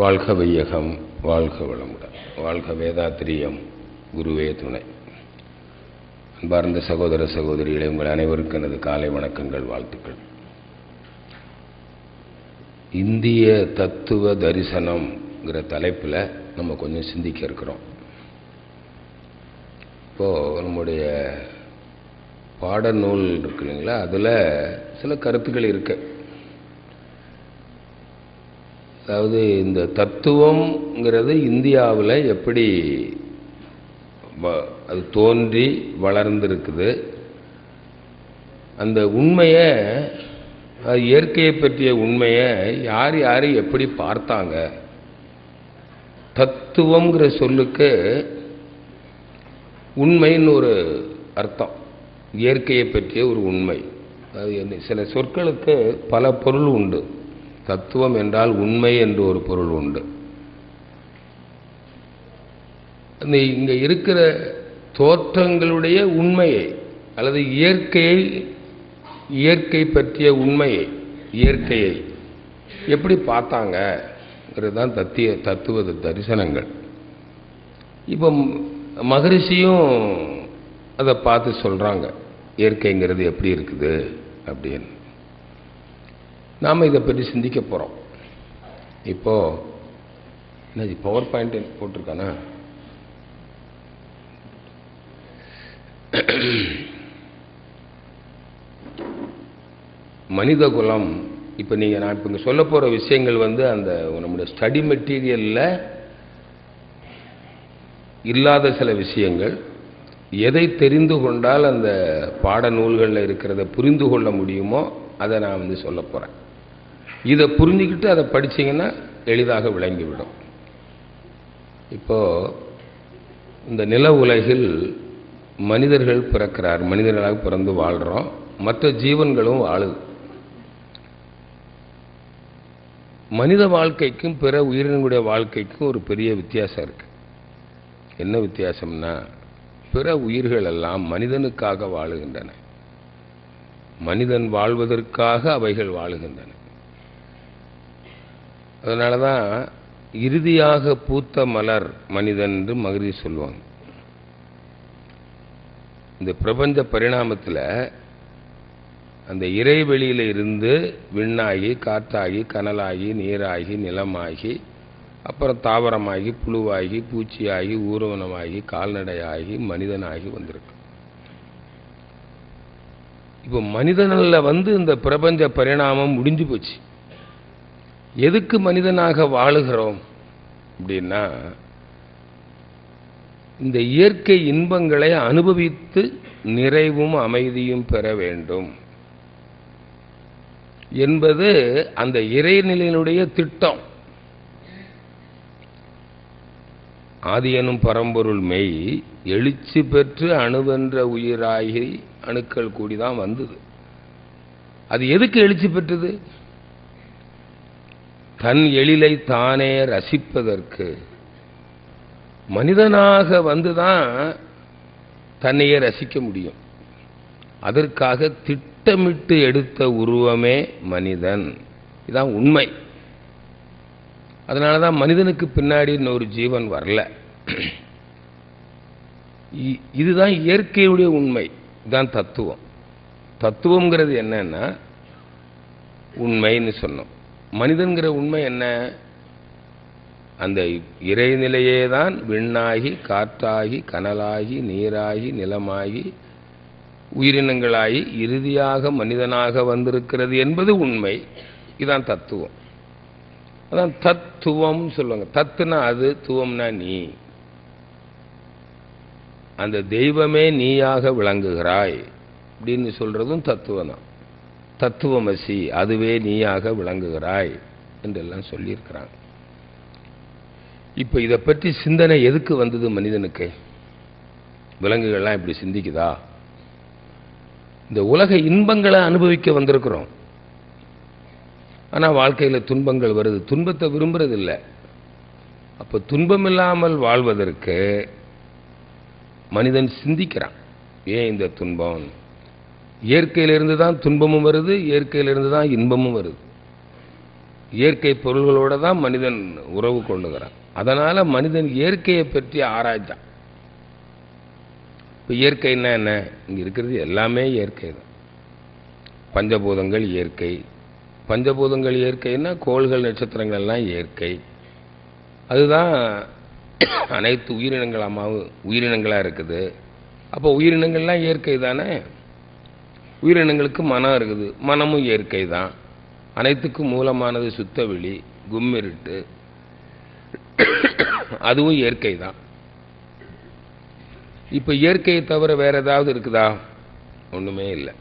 வாழ்க வையகம், வாழ்க வளமுடன், வாழ்க வேதாத்திரியம், குருவே துணை. அன்பார்ந்த சகோதர சகோதரிகளே, உங்கள் அனைவருக்கும் எனது காலை வணக்கங்கள், வாழ்த்துக்கள். இந்திய தத்துவ தரிசனம்ங்கிற தலைப்பில் நம்ம கொஞ்சம் சிந்திக்க இருக்கிறோம். இப்போது நம்முடைய பாடநூல் இருக்கு இல்லைங்களா, அதில் சில கருத்துக்கள் இருக்கு. அதாவது இந்த தத்துவம்ங்கிறது இந்தியாவில் எப்படி அது தோன்றி வளர்ந்துருக்குது, அந்த உண்மையை, இயற்கையை பற்றிய உண்மையை யார் யார் எப்படி பார்த்தாங்க. தத்துவங்கிற சொல்லுக்கு உண்மைன்னு ஒரு அர்த்தம், இயற்கையை பற்றிய ஒரு உண்மை. அது சில சொற்களுக்கு பல பொருள் உண்டு. தத்துவம் என்றால் உண்மை என்று ஒரு பொருள் உண்டு. இங்கே இருக்கிற தோற்றங்களுடைய உண்மையை அல்லது இயற்கை பற்றிய உண்மையை, இயற்கையை எப்படி பார்த்தாங்கிறது தான் தத்துவ தரிசனங்கள். இப்போ மகரிஷியும் அதை பார்த்து சொல்கிறாங்க, இயற்கைங்கிறது எப்படி இருக்குது அப்படின்னு. நாம் இதை பற்றி சிந்திக்க போகிறோம். இப்போது என்ன பவர் பாயிண்ட் போட்டிருக்கானா, மனித குலம். இப்போ நான் இப்போ இங்கே சொல்ல போகிற விஷயங்கள் அந்த நம்முடைய ஸ்டடி மெட்டீரியலில் இல்லாத சில விஷயங்கள். எதை தெரிந்து கொண்டால் அந்த பாடநூல்களில் இருக்கிறத புரிந்து கொள்ள முடியுமோ அதை நான் சொல்ல போகிறேன். இதை புரிஞ்சுக்கிட்டு அதை படித்தீங்கன்னா எளிதாக விளங்கிவிடும். இப்போது இந்த நில உலகில் மனிதர்கள் பிறக்கிறார், மனிதர்களாக பிறந்து வாழ்கிறோம், மற்ற ஜீவன்களும் வாழுது. மனித வாழ்க்கைக்கும் பிற உயிரினங்களுடைய வாழ்க்கைக்கும் ஒரு பெரிய வித்தியாசம் இருக்குது. என்ன வித்தியாசம்னா, பிற உயிர்கள் எல்லாம் மனிதனுக்காக வாழுகின்றன, மனிதன் வாழ்வதற்காக அவைகள் வாழுகின்றன. அதனால தான் இறுதியாக பூத்த மலர் மனிதன் என்று மகிழ்ச்சி சொல்லுவாங்க. இந்த பிரபஞ்ச பரிணாமத்தில் அந்த இறைவெளியில் இருந்து விண்ணாகி, காற்றாகி, கனலாகி, நீராகி, நிலமாகி, அப்புறம் தாவரமாகி, புழுவாகி, பூச்சியாகி, ஊர்வனமாகி, கால்நடையாகி, மனிதனாகி வந்திருக்கு. இப்போ மனிதனில் இந்த பிரபஞ்ச பரிணாமம் முடிஞ்சு போச்சு. எதுக்கு மனிதனாக வாழுகிறோம் அப்படின்னா, இந்த இயற்கை இன்பங்களை அனுபவித்து நிறைவும் அமைதியும் பெற வேண்டும் என்பது அந்த இறைநிலையினுடைய திட்டம். ஆதி எனும் பரம்பொருள் மெய் எழுச்சி பெற்று அணுவென்ற உயிராகி அணுக்கள் கூடிதான் வந்தது. அது எதுக்கு எழுச்சி பெற்றது? தன் எழிலை தானே ரசிப்பதற்கு. மனிதனாக வந்துதான் தன்னையே ரசிக்க முடியும். அதற்காக திட்டமிட்டு எடுத்த உருவமே மனிதன். இதுதான் உண்மை. அதனால தான் மனிதனுக்கு பின்னாடி இன்னொரு ஜீவன் வரல. இதுதான் இயற்கையுடைய உண்மை. இதுதான் தத்துவம். தத்துவங்கிறது என்னன்னா உண்மைன்னு சொன்னோம். மனிதன்கிற உண்மை என்ன? அந்த இறைநிலையே தான் விண்ணாகி, காற்றாகி, கனலாகி, நீராகி, நிலமாகி, உயிரினங்களாகி இறுதியாக மனிதனாக வந்திருக்கிறது என்பது உண்மை. இதுதான் தத்துவம். அதான் தத்துவம்னு சொல்லுவாங்க. தத்துனா அது, துவம்னா நீ. அந்த தெய்வமே நீயாக விளங்குகிறாய் அப்படின்னு சொல்றதும் தத்துவம் தான். தத்துவமசி, அதுவே நீயாக விளங்குகிறாய் என்றெல்லாம் சொல்லியிருக்கிறாங்க. இப்போ இதை பற்றி சிந்தனை எதுக்கு வந்தது மனிதனுக்கு? விலங்குகள்லாம் இப்படி சிந்திக்குதா? இந்த உலக இன்பங்களை அனுபவிக்க வந்திருக்கிறோம். ஆனால் வாழ்க்கையில் துன்பங்கள் வருது. துன்பத்தை விரும்புறது இல்லை. அப்போ துன்பம் இல்லாமல் வாழ்வதற்கு மனிதன் சிந்திக்கிறான். ஏன் இந்த துன்பம்? இயற்கையிலிருந்து தான் துன்பமும் வருது, இயற்கையிலிருந்து தான் இன்பமும் வருது. இயற்கை பொருள்களோடு தான் மனிதன் உறவு கொள்ளுகிறான். அதனால் மனிதன் இயற்கையை பற்றி ஆராய்ச்சான். இப்போ இயற்கைன்னா என்ன? இங்கே இருக்கிறது எல்லாமே இயற்கை தான். பஞ்சபூதங்கள் இயற்கை. பஞ்சபூதங்கள் இயற்கைன்னா கோள்கள் நட்சத்திரங்கள் எல்லாம் இயற்கை. அதுதான் அனைத்து உயிரினங்களாக இருக்குது. அப்போ உயிரினங்கள்லாம் இயற்கை தானே. உயிரினங்களுக்கு மனம் இருக்குது, மனமும் இயற்கை தான். அனைத்துக்கும் மூலமானது சுத்தவெளி, கும்மிருட்டு, அதுவும் இயற்கை தான். இப்போ இயற்கையை தவிர வேற ஏதாவது இருக்குதா? ஒன்றுமே இல்லை.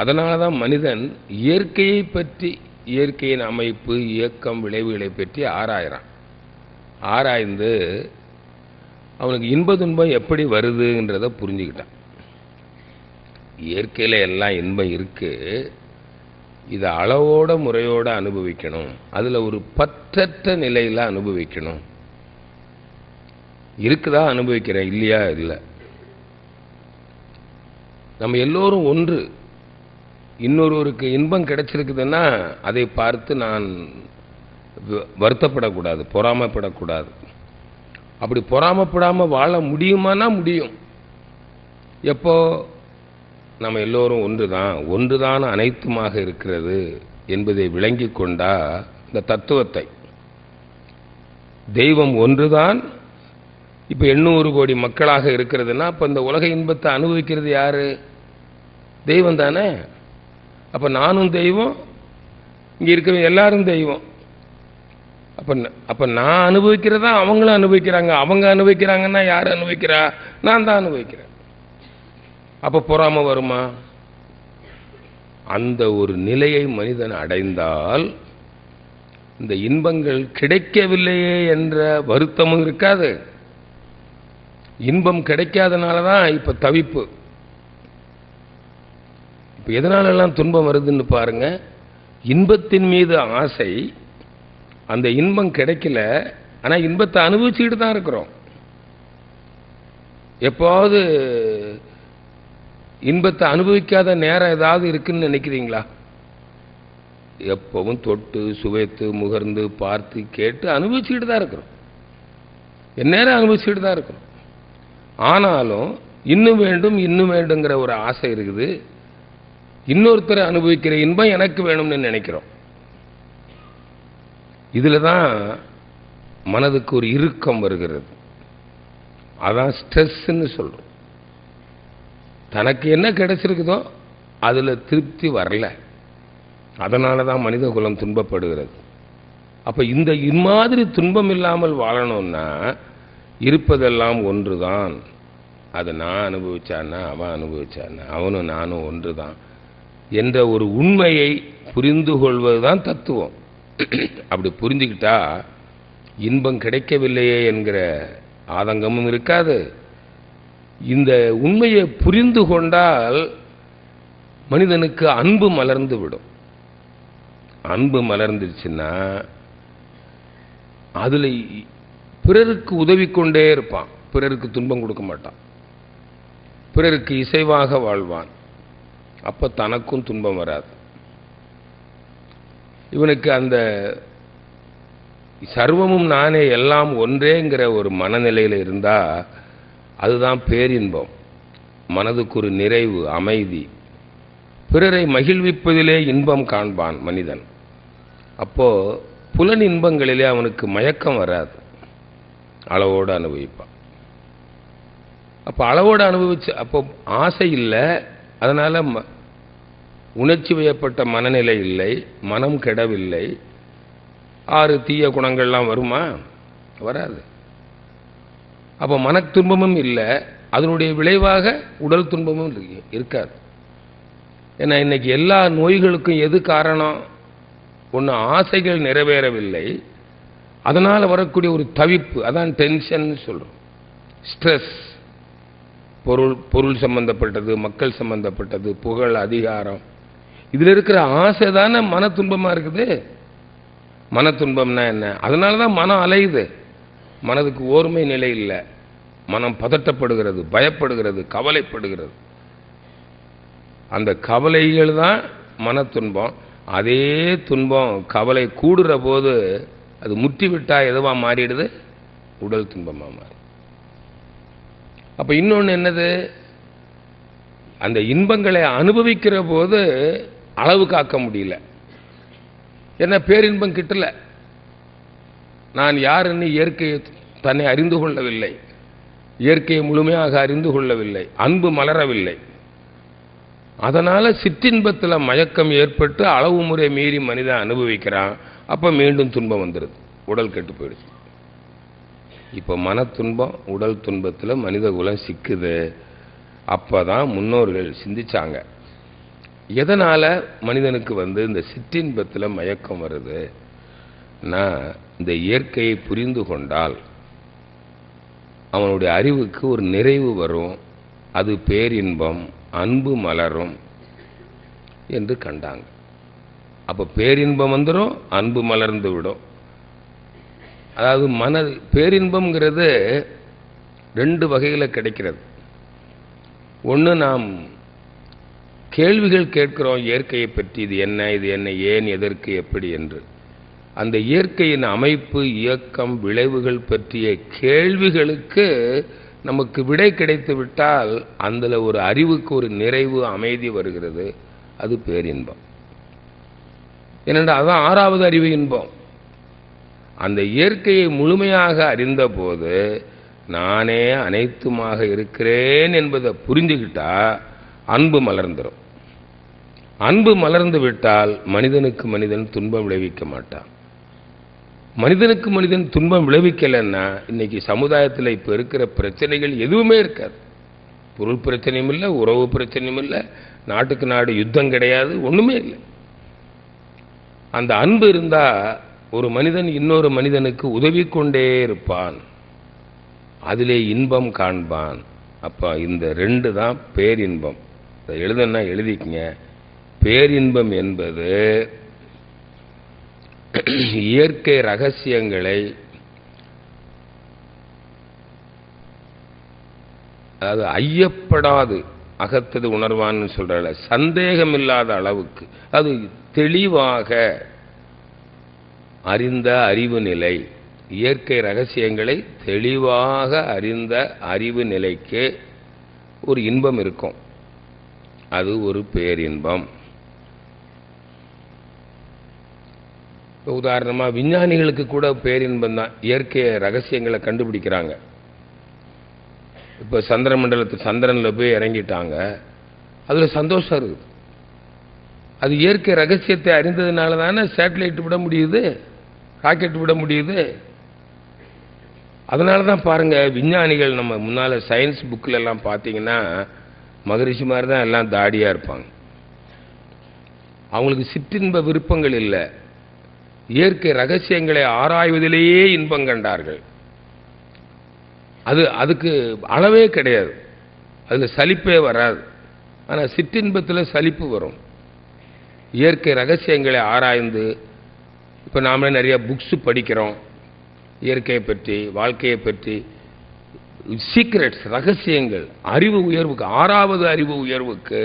அதனால தான் மனிதன் இயற்கையை பற்றி, இயற்கையின் அமைப்பு, இயக்கம், விளைவுகளை பற்றி ஆராயிறான். ஆராய்ந்து அவனுக்கு இன்ப துன்பம் எப்படி வருதுன்றதை புரிஞ்சுக்கிட்டான். இயற்கையில் எல்லாம் இன்பம் இருக்கு, இதை அளவோட முறையோடு அனுபவிக்கணும். அதில் ஒரு பற்றற்ற நிலையில் அனுபவிக்கணும். இருக்குதா? அனுபவிக்கிறேன். இல்லையா? இல்லை. நம்ம எல்லோரும் ஒன்று. இன்னொருவருக்கு இன்பம் கிடைச்சிருக்குதுன்னா அதை பார்த்து நான் வருத்தப்படக்கூடாது, பொறாமப்படக்கூடாது. அப்படி பொறாமப்படாமல் வாழ முடியுமானா முடியும். எப்போ? நம்ம எல்லோரும் ஒன்றுதான் அனைத்துமாக இருக்கிறது என்பதை விளங்கி கொண்டா இந்த தத்துவத்தை, தெய்வம் ஒன்றுதான். இப்போ 800 கோடி மக்களாக இருக்கிறதுனா அப்போ இந்த உலக இன்பத்தை அனுபவிக்கிறது யாரு? தெய்வம் தானே. அப்போ நானும் தெய்வம், இங்கே இருக்கிற எல்லாரும் தெய்வம். அப்போ நான் அனுபவிக்கிறதா அவங்களும் அனுபவிக்கிறாங்க. அவங்க அனுபவிக்கிறாங்கன்னா யார் அனுபவிக்கிறா? நான் தான் அனுபவிக்கிறேன். அப்போ பொறாம வருமா? அந்த ஒரு நிலையை மனிதன் அடைந்தால் இந்த இன்பங்கள் கிடைக்கவில்லையே என்ற வருத்தமும் இருக்காது. இன்பம் கிடைக்காதனால தான் இப்போ தவிப்பு. இப்போ எதனாலெல்லாம் துன்பம் வருதுன்னு பாருங்க. இன்பத்தின் மீது ஆசை, அந்த இன்பம் கிடைக்கல, ஆனால் இன்பத்தை அனுபவிச்சுக்கிட்டு தான் இருக்கிறோம். எப்போது இன்பத்தை அனுபவிக்காத நேரம் ஏதாவது இருக்குன்னு நினைக்கிறீங்களா? எப்பவும் தொட்டு சுவைத்து முகர்ந்து பார்த்து கேட்டு அனுபவிச்சுக்கிட்டு தான் இருக்கிறோம். எந்நேரம் அனுபவிச்சுக்கிட்டு தான் இருக்கிறோம். ஆனாலும் இன்னும் வேண்டும் இன்னும் வேண்டுங்கிற ஒரு ஆசை இருக்குது. இன்னொருத்தரை அனுபவிக்கிற இன்பம் எனக்கு வேணும்னு நினைக்கிறோம். இதில் தான் மனதுக்கு ஒரு இறுக்கம் வருகிறது. அதான் ஸ்ட்ரெஸ்ன்னு சொல்றோம். தனக்கு என்ன கிடைச்சிருக்குதோ அதில் திருப்தி வரல. அதனால தான் மனித குலம் துன்பப்படுகிறது. அப்போ இந்த இம்மாதிரி துன்பம் இல்லாமல் வாழணும்னா இருப்பதெல்லாம் ஒன்று தான். அதை நான் அனுபவிச்சான்னா அவன் அனுபவிச்சான்னா அவனும் நானும் ஒன்று தான் என்ற ஒரு உண்மையை புரிந்து கொள்வது தான் தத்துவம். அப்படி புரிஞ்சுக்கிட்டா இன்பம் கிடைக்கவில்லையே என்கிற ஆதங்கமும் இருக்காது. இந்த உண்மையை புரிந்து கொண்டால் மனிதனுக்கு அன்பு மலர்ந்து விடும். அன்பு மலர்ந்துச்சுன்னா அதில் பிறருக்கு உதவி கொண்டே இருப்பான். பிறருக்கு துன்பம் கொடுக்க மாட்டான். பிறருக்கு இசைவாக வாழ்வான். அப்போ தனக்கும் துன்பம் வராது. இவனுக்கு அந்த சர்வமும் நானே எல்லாம் ஒன்றேங்கிற ஒரு மனநிலையில் இருந்தால் அதுதான் பேரின்பம். மனதுக்கு ஒரு நிறைவு, அமைதி. பிறரை மகிழ்விப்பதிலே இன்பம் காண்பான் மனிதன். அப்போ புலன் இன்பங்களிலே அவனுக்கு மயக்கம் வராது. அளவோடு அனுபவிப்பான். அப்போ அளவோடு அனுபவிச்சு அப்போ ஆசை இல்லை. அதனால் உணர்ச்சி வயப்பட்ட மனநிலை இல்லை, மனம் கெடவில்லை. 6 தீய குணங்கள்லாம் வருமா? வராது. அப்போ மன துன்பமும் இல்லை. அதனுடைய விளைவாக உடல் துன்பமும் இருக்காது. ஏன்னா இன்னைக்கு எல்லா நோய்களுக்கும் எது காரணம்? ஒன்று ஆசைகள் நிறைவேறவில்லை, அதனால் வரக்கூடிய ஒரு தவிப்பு, அதான் டென்ஷன் சொல்கிறோம். ஸ்ட்ரெஸ், பொருள் சம்பந்தப்பட்டது, மக்கள் சம்பந்தப்பட்டது, புகழ், அதிகாரம், இதில் இருக்கிற ஆசை தானே மன துன்பமாக இருக்குது. மன துன்பம்னா என்ன? அதனால தான் மனம் அலையுது. மனதுக்கு ஓர்மை நிலை இல்லை. மனம் பதட்டப்படுகிறது, பயப்படுகிறது, கவலைப்படுகிறது. அந்த கவலைகள் தான் மன துன்பம். அதே துன்பம் கவலை கூடுற போது அது முற்றிவிட்டா எதுவா மாறிடுது? உடல் துன்பமாக மாறி. அப்ப இன்னொன்று என்னது? அந்த இன்பங்களை அனுபவிக்கிற போது அளவு காக்க முடியல. என்ன பேரின்பம் கிட்டல. நான் யாருன்னு இயற்கையை தன்னை அறிந்து கொள்ளவில்லை, இயற்கையை முழுமையாக அறிந்து கொள்ளவில்லை, அன்பு மலரவில்லை. அதனால சிற்றின்பத்தில் மயக்கம் ஏற்பட்டு அளவு முறை மீறி மனிதன் அனுபவிக்கிறான். அப்ப மீண்டும் துன்பம் வந்துடுது, உடல் கெட்டு போயிடுச்சு. இப்ப மன துன்பம் உடல் துன்பத்தில் மனித குலம் சிக்குது. அப்பதான் முன்னோர்கள் சிந்திச்சாங்க, எதனால மனிதனுக்கு இந்த சிற்றின்பத்தில் மயக்கம் வருது? இந்த இயற்கையை புரிந்து கொண்டால் அவனுடைய அறிவுக்கு ஒரு நிறைவு வரும், அது பேரின்பம், அன்பு மலரும் என்று கண்டாங்க. அப்ப பேரின்பம் வந்துடும், அன்பு மலர்ந்து விடும். அதாவது பேரின்பம்ங்கிறது ரெண்டு வகையில் கிடைக்கிறது. ஒன்று, நாம் கேள்விகள் கேட்கிறோம் இயற்கையை பற்றி, இது என்ன, இது என்ன, ஏன், எதற்கு, எப்படி என்று. அந்த இயற்கையின் அமைப்பு, இயக்கம், விளைவுகள் பற்றிய கேள்விகளுக்கு நமக்கு விடை கிடைத்து விட்டால் அதில் ஒரு அறிவுக்கு ஒரு நிறைவு, அமைதி வருகிறது. அது பேரின்பம். ஏனென்றால் அதுதான் ஆறாவது அறிவு இன்பம். அந்த இயற்கையை முழுமையாக அறிந்த போது நானே அனைத்துமாக இருக்கிறேன் என்பதை புரிஞ்சுக்கிட்டா அன்பு மலர்ந்துடும். அன்பு மலர்ந்து விட்டால் மனிதனுக்கு மனிதன் துன்பம் விளைவிக்க மாட்டான். மனிதனுக்கு மனிதன் துன்பம் விளைவிக்கலைன்னா இன்னைக்கு சமுதாயத்தில் இப்போ இருக்கிற பிரச்சனைகள் எதுவுமே இருக்காது. பொருள் பிரச்சனையும் இல்லை, உறவு பிரச்சனையும் இல்லை, நாட்டுக்கு நாடு யுத்தம் கிடையாது, ஒன்றுமே இல்லை. அந்த அன்பு இருந்தால் ஒரு மனிதன் இன்னொரு மனிதனுக்கு உதவி கொண்டே இருப்பான், அதிலே இன்பம் காண்பான். அப்போ இந்த ரெண்டு தான் பேரின்பம். இதை எழுதுன்னா எழுதிக்கங்க. பேரின்பம் என்பது இயற்கை ரகசியங்களை, அதாவது ஐயப்படாது அகத்தது உணர்வான்னு சொல்ற சந்தேகம் இல்லாத அளவுக்கு, அது தெளிவாக அறிந்த அறிவு நிலை, இயற்கை ரகசியங்களை தெளிவாக அறிந்த அறிவு நிலைக்கு ஒரு இன்பம் இருக்கும். அது ஒரு பேரின்பம். உதாரணமாக விஞ்ஞானிகளுக்கு கூட பேரின்பம் தான். இயற்கை ரகசியங்களை கண்டுபிடிக்கிறாங்க. இப்போ சந்திரனில் போய் இறங்கிட்டாங்க, அதில் சந்தோஷம் இருக்குது. அது இயற்கை ரகசியத்தை அறிந்ததுனால தானே சேட்டலைட் விட முடியுது, ராக்கெட் விட முடியுது. அதனால தான் பாருங்கள், விஞ்ஞானிகள் நம்ம முன்னால் சயின்ஸ் புக்கில் எல்லாம் பார்த்தீங்கன்னா மகரிஷி மாதிரி தான் எல்லாம் தாடியாக இருப்பாங்க. அவங்களுக்கு சிற்றின்ப விருப்பங்கள் இல்லை, இயற்கை ரகசியங்களை ஆராய்வதிலேயே இன்பம் கண்டார்கள். அதுக்கு அளவே கிடையாது, அதில் சலிப்பே வராது. ஆனால் சிற்றின்பத்தில் சலிப்பு வரும். இயற்கை ரகசியங்களை ஆராய்ந்து, இப்போ நாமளே நிறைய புக்ஸ் படிக்கிறோம் இயற்கையை பற்றி, வாழ்க்கையை பற்றி, சீக்ரெட்ஸ், ரகசியங்கள், அறிவு உயர்வுக்கு, ஆறாவது அறிவு உயர்வுக்கு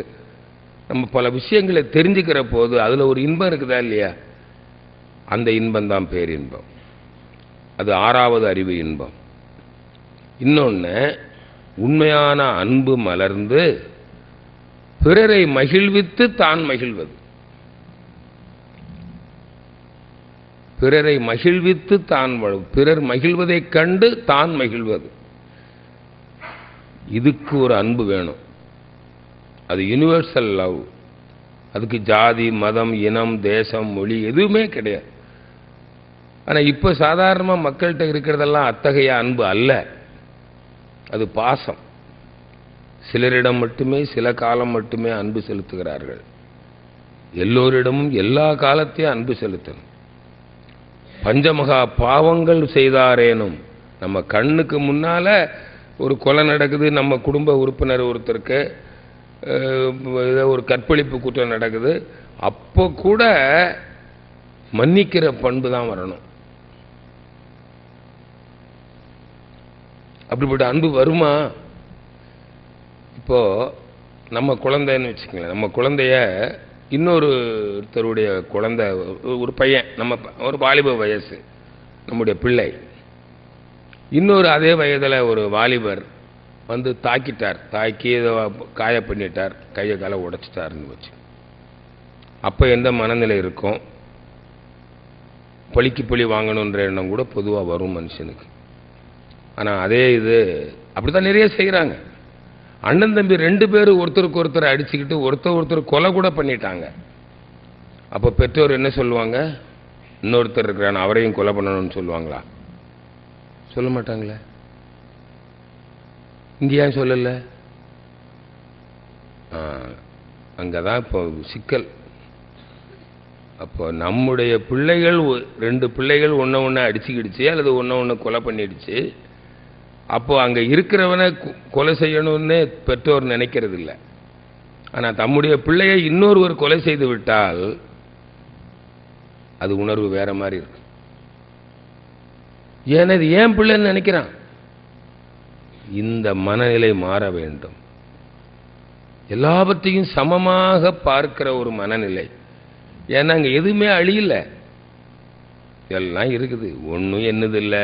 நம்ம பல விஷயங்களை தெரிஞ்சுக்கிற போது அதில் ஒரு இன்பம் இருக்குதா இல்லையா? அந்த இன்பம் தான் பேரின்பம். அது ஆறாவது அறிவு இன்பம். இன்னொன்று, உண்மையான அன்பு மலர்ந்து பிறரை மகிழ்வித்து தான் மகிழ்வது. பிறரை மகிழ்வித்து தான், பிறர் மகிழ்வதைக் கண்டு தான் மகிழ்வது. இதுக்கு ஒரு அன்பு வேணும். அது யூனிவர்சல் லவ். அதுக்கு ஜாதி, மதம், இனம், தேசம், மொழி எதுவுமே கிடையாது. ஆனால் இப்போ சாதாரணமாக மக்கள்கிட்ட இருக்கிறதெல்லாம் அத்தகைய அன்பு அல்ல. அது பாசம். சிலரிடம் மட்டுமே சில காலம் மட்டுமே அன்பு செலுத்துகிறார்கள். எல்லோரிடமும் எல்லா காலத்தையும் அன்பு செலுத்தணும். பஞ்சமகா பாவங்கள் செய்தாரேனும், நம்ம கண்ணுக்கு முன்னால ஒரு கொலை நடக்குது, நம்ம குடும்ப உறுப்பினர் ஒருத்தருக்கு ஒரு கற்பழிப்பு குற்றம் நடக்குது, அப்போ கூட மன்னிக்கிற பண்பு தான் வரணும். அப்படிப்பட்ட அன்பு வருமா? இப்போ நம்ம குழந்தைன்னு வச்சுக்கங்களேன், நம்ம குழந்தைய இன்னொருத்தருடைய குழந்தை, ஒரு பையன், நம்ம ஒரு வாலிப வயசு, நம்முடைய பிள்ளை, இன்னொரு அதே வயதில் ஒரு வாலிபர் வந்து தாக்கிட்டார், தாக்கி காய பண்ணிட்டார், கையை காலை உடைச்சிட்டாருன்னு வச்சு. அப்போ எந்த மனநிலை இருக்கும்? பழிக்கு பழி வாங்கணுன்ற எண்ணம் கூட பொதுவாக வரும் மனுஷனுக்கு. ஆனால் அதே இது அப்படித்தான் நிறைய செய்கிறாங்க. அண்ணன் தம்பி 2 பேரும் ஒருத்தருக்கு ஒருத்தர் அடிச்சுக்கிட்டு ஒருத்தர் கொலை கூட பண்ணிட்டாங்க. அப்போ பெற்றோர் என்ன சொல்லுவாங்க? இன்னொருத்தர் இருக்கிறான், அவரையும் கொலை பண்ணணும்னு சொல்லுவாங்களா? சொல்ல மாட்டாங்களே. இங்கே ஏன் சொல்லல? அங்கதான் இப்போ சிக்கல். அப்போ நம்முடைய பிள்ளைகள் 2 பிள்ளைகள் ஒன்று அடிச்சுக்கிடுச்சு அல்லது ஒன்று கொலை பண்ணிடுச்சு. அப்போ அங்கே இருக்கிறவனை கொலை செய்யணும்னு பெற்றோர் நினைக்கிறது இல்லை. ஆனால் தம்முடைய பிள்ளையை இன்னொருவர் கொலை செய்து விட்டால் அது உணர்வு வேற மாதிரி இருக்கு. ஏன்னா இது ஏன் பிள்ளைன்னு நினைக்கிறான். இந்த மனநிலை மாற வேண்டும். எல்லாவற்றையும் சமமாக பார்க்கிற ஒரு மனநிலை. ஏன்னா அங்கே எதுவுமே அழியல, எல்லாம் இருக்குது. ஒன்றும் என்னது இல்லை,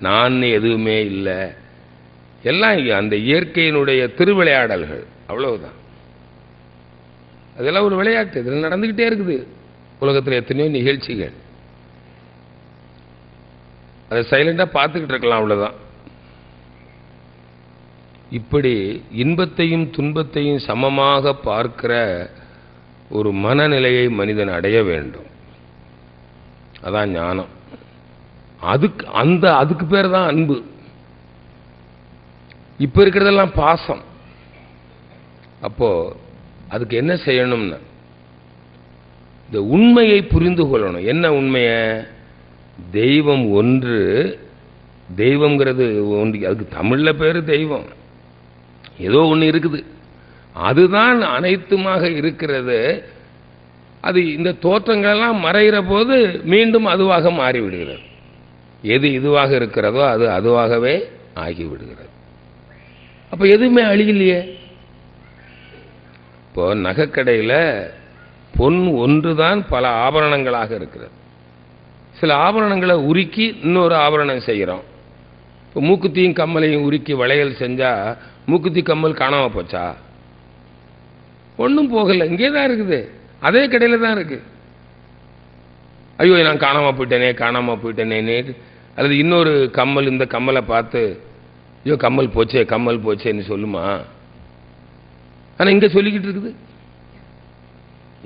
நான் எதுவுமே இல்லை, எல்லாம் அந்த இயற்கையினுடைய திருவிளையாடல்கள், அவ்வளவுதான். அதெல்லாம் ஒரு விளையாட்டு, இதில் நடந்துக்கிட்டே இருக்குது. உலகத்தில் எத்தனையோ நிகழ்ச்சிகள், அதை சைலண்டாக பார்த்துக்கிட்டு இருக்கலாம், அவ்வளோதான். இப்படி இன்பத்தையும் துன்பத்தையும் சமமாக பார்க்கிற ஒரு மனநிலையை மனிதன் அடைய வேண்டும். அதான் ஞானம். அதுக்கு பேர் தான் அன்பு. இப்ப இருக்கிறதெல்லாம் பாசம். அப்போ அதுக்கு என்ன செய்யணும்னா இந்த உண்மையை புரிந்து கொள்ளணும். என்ன உண்மையை? தெய்வம் ஒன்று. தெய்வம்ங்கிறது ஒன்று, அதுக்கு தமிழ்ல பேரு தெய்வம். ஏதோ ஒன்று இருக்குது, அதுதான் அனைத்துமாக இருக்கிறது. அது இந்த தோற்றங்களெல்லாம் மறைகிற போது மீண்டும் அதுவாக மாறிவிடுகிறது. எது இதுவாக இருக்கிறதோ அது அதுவாகவே ஆகிவிடுகிறது. அப்ப எதுவுமே அழியலையே. இப்போ நகைக்கடையில் பொன் ஒன்றுதான் பல ஆபரணங்களாக இருக்கிறது. சில ஆபரணங்களை உருக்கி இன்னொரு ஆபரணம் செய்கிறோம். இப்போ மூக்குத்தியும் கம்மலையும் உருக்கி வளையல் செஞ்சா மூக்குத்தி கம்மல் காணாம போச்சா? ஒன்றும் போகல, இங்கே தான் இருக்குது, அதே கடையில் தான் இருக்கு. ஐயோ நான் காணாம போயிட்டேனே. அல்லது இன்னொரு கம்மல் இந்த கம்மலை பார்த்து ஐயோ கம்மல் போச்சேன்னு சொல்லுமா? ஆனால் இங்கே சொல்லிக்கிட்டு இருக்குது.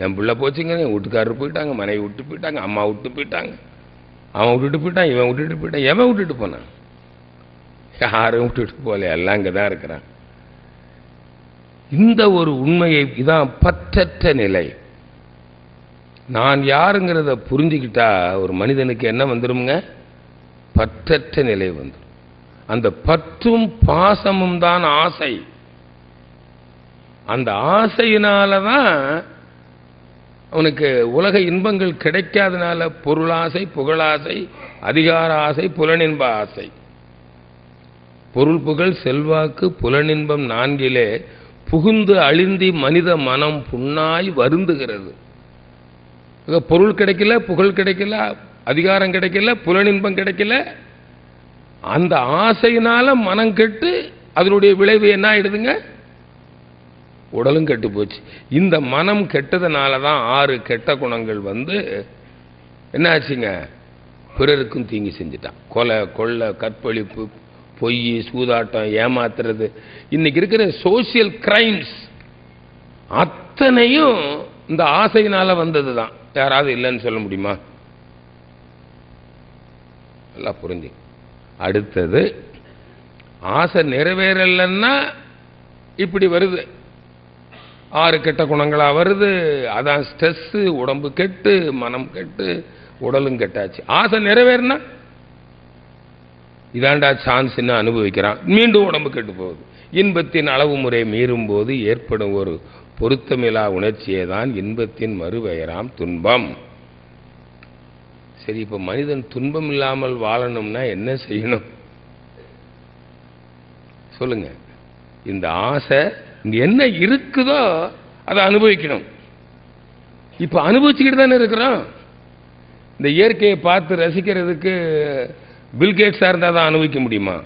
என் பிள்ளை போச்சுங்க, என் வீட்டுக்காரர் போயிட்டாங்க, மனைவி விட்டு போயிட்டாங்க, அம்மா விட்டு போயிட்டாங்க, அவன் விட்டுட்டு போயிட்டான், இவன் விட்டுட்டு போயிட்டான். எவன் விட்டுட்டு போனான்? யாரும் விட்டுட்டு போல, எல்லாம் இங்கே தான் இருக்கிறான். இந்த ஒரு உண்மையை, இதான் பற்றற்ற நிலை. நான் யாருங்கிறத புரிஞ்சுக்கிட்டா ஒரு மனிதனுக்கு என்ன வந்துருமுங்க? பற்றற்ற நிலை வந்துடும். அந்த பற்றும் பாசமும் தான் ஆசை. அந்த ஆசையினாலதான் அவனுக்கு உலக இன்பங்கள் கிடைக்காதனால பொருளாசை, புகழாசை, அதிகார ஆசை, புலனின்ப ஆசை. பொருள், புகழ், செல்வாக்கு, புலனின்பம் 4 புகுந்து அழிந்தி மனித மனம் புண்ணாய் வருந்துகிறது. பொருள் கிடைக்கல, புகழ் கிடைக்கல, அதிகாரம் கிடைக்கல, புலனின்பம் கிடைக்கல. அந்த ஆசையினால மனம் கெட்டு அதனுடைய விளைவு என்ன ஆயிடுதுங்க? உடலும் கெட்டு போச்சு. இந்த மனம் கெட்டதுனால தான் 6 கெட்ட குணங்கள் வந்து என்ன ஆச்சுங்க? பிறருக்கும் தீங்கி செஞ்சுட்டான். கொலை, கொள்ளை, கற்பழிப்பு, பொய், சூதாட்டம், ஏமாத்துறது, இன்னைக்கு இருக்கிற சோசியல் கிரைம்ஸ் அத்தனையும் இந்த ஆசையினால வந்தது தான். யாராவது இல்லைன்னு சொல்ல முடியுமா? நல்லா புரிஞ்சு. அடுத்தது ஆசை நிறைவேறலைன்னா இப்படி வருது, 6 கெட்ட குணங்களா வருது. அதான் ஸ்ட்ரெஸ், உடம்பு கெட்டு, மனம் கெட்டு, உடலும் கெட்டாச்சு. ஆசை நிறைவேறினா இதாண்டா சான்ஸ்ன்னு அனுபவிக்கிறான், மீண்டும் உடம்பு கெட்டு போகுது. இன்பத்தின் அளவு முறை மீறும் போது ஏற்படும் ஒரு பொருத்தமில்லா உணர்ச்சியே தான் இன்பத்தின் மறுபெயராம் துன்பம். சரி, இப்ப மனிதன் துன்பம் இல்லாமல் வாழணும்னா என்ன செய்யணும் சொல்லுங்க? இந்த ஆசை இங்க என்ன இருக்குதோ அதை அனுபவிக்கணும். இப்போ அனுபவிச்சுக்கிட்டு தானே இருக்கிறோம். இந்த இயற்கையை பார்த்து ரசிக்கிறதுக்கு பில்கேட்ஸாக இருந்தால் தான் அனுபவிக்க முடியுமா?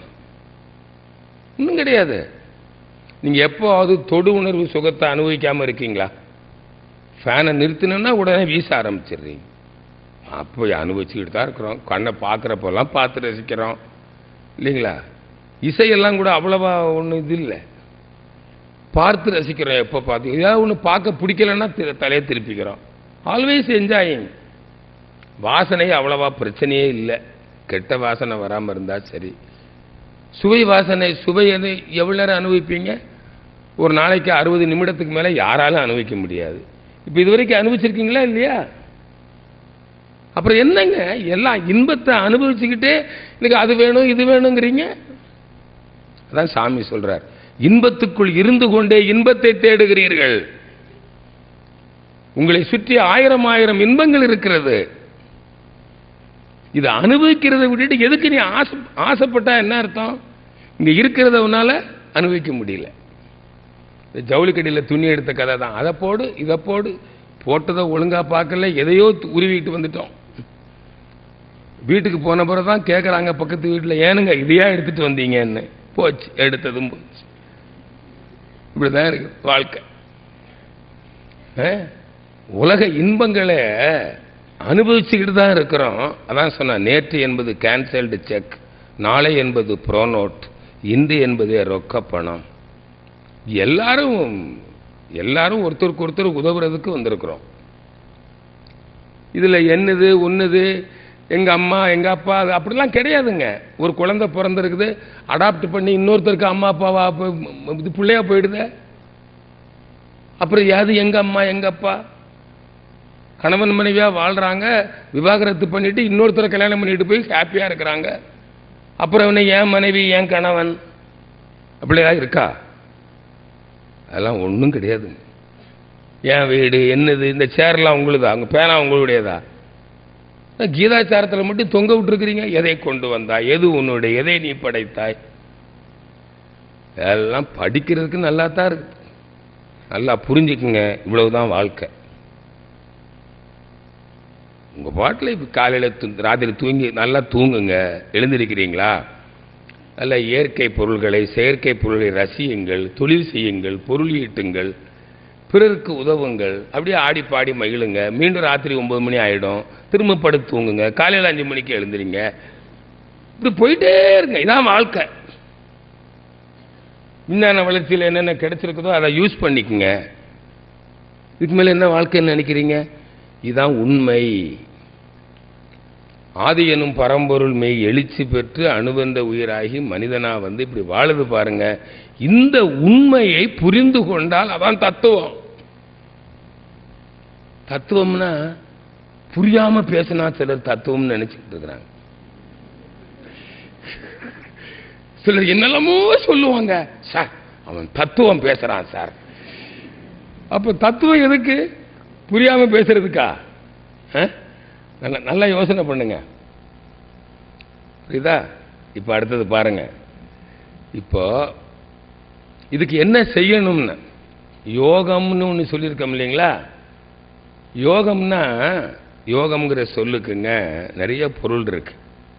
இன்னும் கிடையாது. நீங்கள் எப்போவாவது தொடு உணர்வு சுகத்தை அனுபவிக்காமல் இருக்கீங்களா? ஃபேனை நிறுத்தினோன்னா உடனே வீச ஆரம்பிச்சிடுறீங்க. அப்போ அனுபவிச்சுக்கிட்டு தான் இருக்கிறோம். கண்ணை பார்க்குறப்பெல்லாம் பார்த்து ரசிக்கிறோம் இல்லைங்களா? இசையெல்லாம் கூட அவ்வளவா ஒன்றும் இது இல்லை, பார்த்து ரசிக்கிறோம். எப்போ பார்த்து ஏதாவது ஒன்று பார்க்க பிடிக்கலன்னா தலையை திருப்பிக்கிறோம். Always enjoying. வாசனை அவ்வளவா பிரச்சனையே இல்லை, கெட்ட வாசனை வராமல் இருந்தால் சரி. சுவை வாசனை, சுவை எவ்வளோ நேரம் அனுபவிப்பீங்க? ஒரு நாளைக்கு 60 நிமிடத்துக்கு மேலே யாராலும் அனுபவிக்க முடியாது. இப்போ இது வரைக்கும் அனுபவிச்சிருக்கீங்களா இல்லையா? அப்புறம் என்னங்க, எல்லாம் இன்பத்தை அனுபவிச்சுக்கிட்டே எனக்கு அது வேணும் இது வேணுங்கிறீங்க. அதான் சாமி சொல்றார், இன்பத்துக்குள் இருந்து கொண்டே இன்பத்தை தேடுகிறீர்கள். உங்களை சுற்றி 1000 இன்பங்கள் இருக்கிறது. இதை அனுபவிக்கிறத விட்டுட்டு எதுக்கு நீ ஆசைப்பட்டா என்ன அர்த்தம்? இங்க இருக்கிறத உன்னால அனுபவிக்க முடியல. ஜவுளிக்கடியில் துணி எடுத்த கதை தான். அதை போடு இதை போடு, போட்டதை ஒழுங்கா பார்க்கல, எதையோ உருவிட்டு வந்துட்டோம். வீட்டுக்கு போன பிறகு தான் கேட்குறாங்க பக்கத்து வீட்டில், ஏனுங்க இதையா எடுத்துட்டு வந்தீங்கன்னு. போச்சு, எடுத்ததும் போச்சு. இப்படிதான் இருக்கு வாழ்க்கை. உலக இன்பங்களை அனுபவிச்சுக்கிட்டு தான் இருக்கிறோம். அதான் சொன்ன, நேற்று என்பது கேன்சல்டு செக், நாளை என்பது ப்ரோனோட், இன்று என்பதே ரொக்க பணம். எல்லாரும் ஒருத்தருக்கு ஒருத்தர் உதவுறதுக்கு வந்திருக்கிறோம். இதுல என்னது ஒன்னுது எங்க அம்மா எங்க அப்பா அப்படிலாம் கிடையாதுங்க. ஒரு குழந்தை பிறந்திருக்குது, அடாப்ட் பண்ணி இன்னொருத்தருக்கு அம்மா அப்பாவா இது பிள்ளையா போயிடுத. அப்புறம் யாது எங்க அம்மா எங்க அப்பா? கணவன் மனைவியா வாழ்றாங்க, விவாகரத்து பண்ணிட்டு இன்னொருத்தரை கல்யாணம் பண்ணிட்டு போய் ஹாப்பியா இருக்கிறாங்க. அப்புறம் என் மனைவி என் கணவன் அப்படியா இருக்கா? அதெல்லாம் ஒன்றும் கிடையாது. என் வீடு என்னது, இந்த சேர்லாம் உங்களுதா, அவங்க பேனா உங்களுடையதா? கீதாச்சாரத்தில் மட்டும் தொங்க விட்டுருக்கிறீங்க. எதை கொண்டு வந்தா, எது உன்னுடைய, எதை நீ படைத்தாய்? எல்லாம் படிக்கிறதுக்கு நல்லா தான் இருக்கு. நல்லா புரிஞ்சுக்குங்க, இவ்வளவுதான் வாழ்க்கை. உங்க பாட்டில் இப்போ காலையில் ராத்திரி தூங்கி நல்லா தூங்குங்க. எழுந்திருக்கிறீங்களா? நல்ல இயற்கை பொருள்களை, செயற்கை பொருளை ரசியுங்கள், தொழில் செய்யுங்கள், பொருள் ஈட்டுங்கள், பிறருக்கு உதவுங்கள். அப்படியே ஆடி பாடி மகிழுங்க. மீண்டும் ராத்திரி 9 மணி ஆகிடும், திரும்ப படுத்து தூங்குங்க. காலையில் 5 மணிக்கு எழுந்துறீங்க. இப்படி போயிட்டே இருங்க. இதான் வாழ்க்கை. விஞ்ஞான வளர்ச்சியில் என்னென்ன கிடைச்சிருக்குதோ அதை யூஸ் பண்ணிக்கோங்க. இதுக்கு மேலே என்ன வாழ்க்கைன்னு நினைக்கிறீங்க? இதுதான் உண்மை. ஆதி எனும் பரம்பொருள் மெய் எழுச்சி பெற்று அணுவந்த உயிராகி மனிதனா வந்து இப்படி வாழுது பாருங்க. இந்த உண்மையை புரிந்து கொண்டால் அதான் தத்துவம். தத்துவம்னா புரியாம பேசினா சிலர் தத்துவம் நினைச்சுக்கிட்டு இருக்கிறாங்க. சிலர் என்னெல்லாமோ சொல்லுவாங்க, சார் அவன் தத்துவம் பேசுறான் சார். அப்ப தத்துவம் எதுக்கு? புரியாம பேசுறதுக்கா? நல்லா யோசனை பண்ணுங்க. புரியுதா? இப்ப அடுத்தது பாருங்க. இப்போ இதுக்கு என்ன செய்யணும்னு யோகம்னு ஒன்று சொல்லியிருக்கோம் இல்லைங்களா? யோகம்னா, யோகம்ங்கிற சொல்லுக்குங்க நிறைய பொருள் இருக்கு.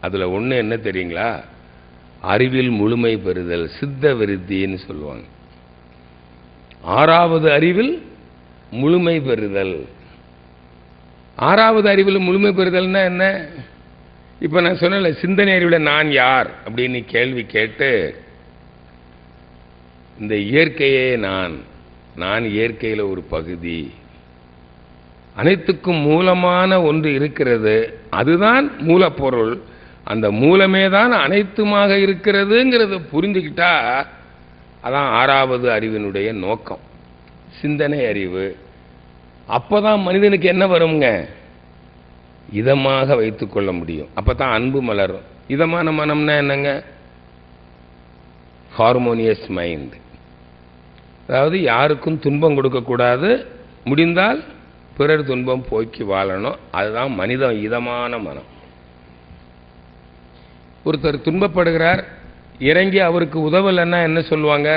அதுல ஒண்ணு என்ன தெரியுங்களா? அறிவில் முழுமை பெறுதல், சித்த விருத்தின்னு சொல்லுவாங்க. 6வது அறிவில் முழுமை பெறுதல். 6வது அறிவில் முழுமை பெறுதல்னா என்ன? இப்ப நான் சொன்ன சிந்தனை அறிவில் நான் யார் அப்படின்னு கேள்வி கேட்டு, இந்த இயற்கையே நான் இயற்கையில ஒரு பகுதி, அனைத்துக்கும் மூலமான ஒன்று இருக்கிறது, அதுதான் மூலப்பொருள், அந்த மூலமே தான் அனைத்துமாக இருக்கிறதுங்கிறத புரிஞ்சுக்கிட்டா அதான் 6வது அறிவினுடைய நோக்கம், சிந்தனை அறிவு. அப்பதான் மனிதனுக்கு என்ன வருங்க? இதமாக வைத்துக் கொள்ள முடியும். அப்பதான் அன்பு மலரும். இதமான மனம்னா என்னங்க? Harmonious mind. அதாவது யாருக்கும் துன்பம் கொடுக்கக்கூடாது, முடிந்தால் பிறர் துன்பம் போக்கி வாழணும். அதுதான் மனிதன் இதமான மனம். ஒருத்தர் துன்பப்படுகிறார், இறங்கி அவருக்கு உதவலைன்னா என்ன சொல்லுவாங்க?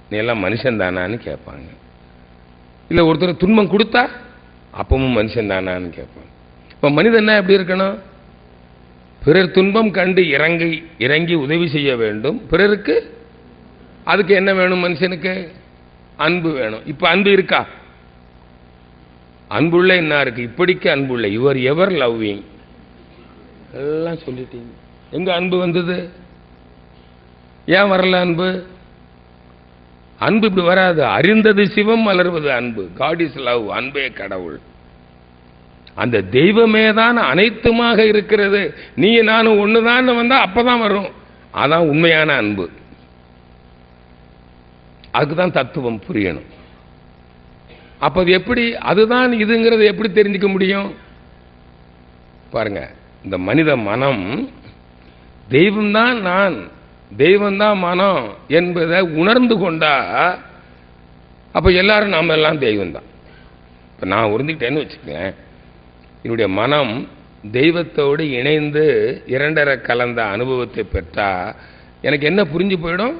நீ எல்லாம் மனுஷன் தானான்னு கேட்பாங்க. இல்லை ஒருத்தர் துன்பம் கொடுத்தா அப்பவும் மனுஷன் தானான்னு கேட்பான். இப்போ மனிதன் எப்படி இருக்கணும்? பிறர் துன்பம் கண்டு இறங்கி உதவி செய்ய வேண்டும். பிறருக்கு அதுக்கு என்ன வேணும்? மனுஷனுக்கு அன்பு வேணும். இப்போ அன்பு இருக்கா? அன்புள்ள என்ன இருக்கு? இப்படிக்கு அன்புள்ள யுவர் எவர் லவ்விங் எல்லாம் சொல்லிட்டீங்க. எங்க அன்பு வந்தது? ஏன் வரல அன்பு? அன்பு இப்படி வராது. அறிந்தது சிவம், மலர்வது அன்பு. God is love. அன்பே கடவுள். அந்த தெய்வமே தான் அனைத்துமாக இருக்கிறது. நீ நானும் ஒண்ணுதான் வந்தா அப்பதான் வரும். அதான் உண்மையான அன்பு. அதுக்குதான் தத்துவம் புரியணும். அப்ப அது எப்படி? அதுதான் இதுங்கிறது எப்படி தெரிஞ்சுக்க முடியும்? பாருங்க, இந்த மனித மனம் தெய்வம்தான் நான், தெய்வம்தான் மனம் என்பதை உணர்ந்து கொண்டா அப்ப எல்லாரும் நாம எல்லாம் தெய்வம்தான். இப்ப நான் உணர்ந்துக்கிட்டேன்னு வச்சுக்கேன், என்னுடைய மனம் தெய்வத்தோடு இணைந்து இரண்டரை கலந்த அனுபவத்தை பெற்றா எனக்கு என்ன புரிஞ்சு போயிடும்?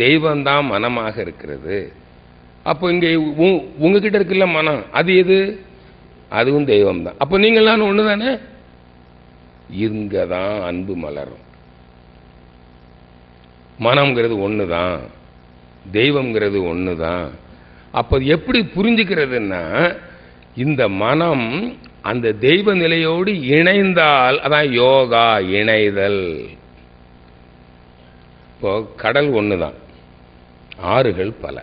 தெய்வம்தான் மனமாக இருக்கிறது. அப்போ இங்கே உங்ககிட்ட இருக்குல்ல மனம், அது எது? அதுவும் தெய்வம் தான். அப்போ நீங்களாம் ஒன்று தானே? இங்க தான் அன்பு மலரும். மனம்ங்கிறது ஒன்று தான், தெய்வம்ங்கிறது ஒன்று தான். அப்போ எப்படி புரிஞ்சுக்கிறதுன்னா, இந்த மனம் அந்த தெய்வ நிலையோடு இணைந்தால் அதான் யோகா, இணைதல். இப்போ கடல் ஒன்று தான், ஆறுகள் பல.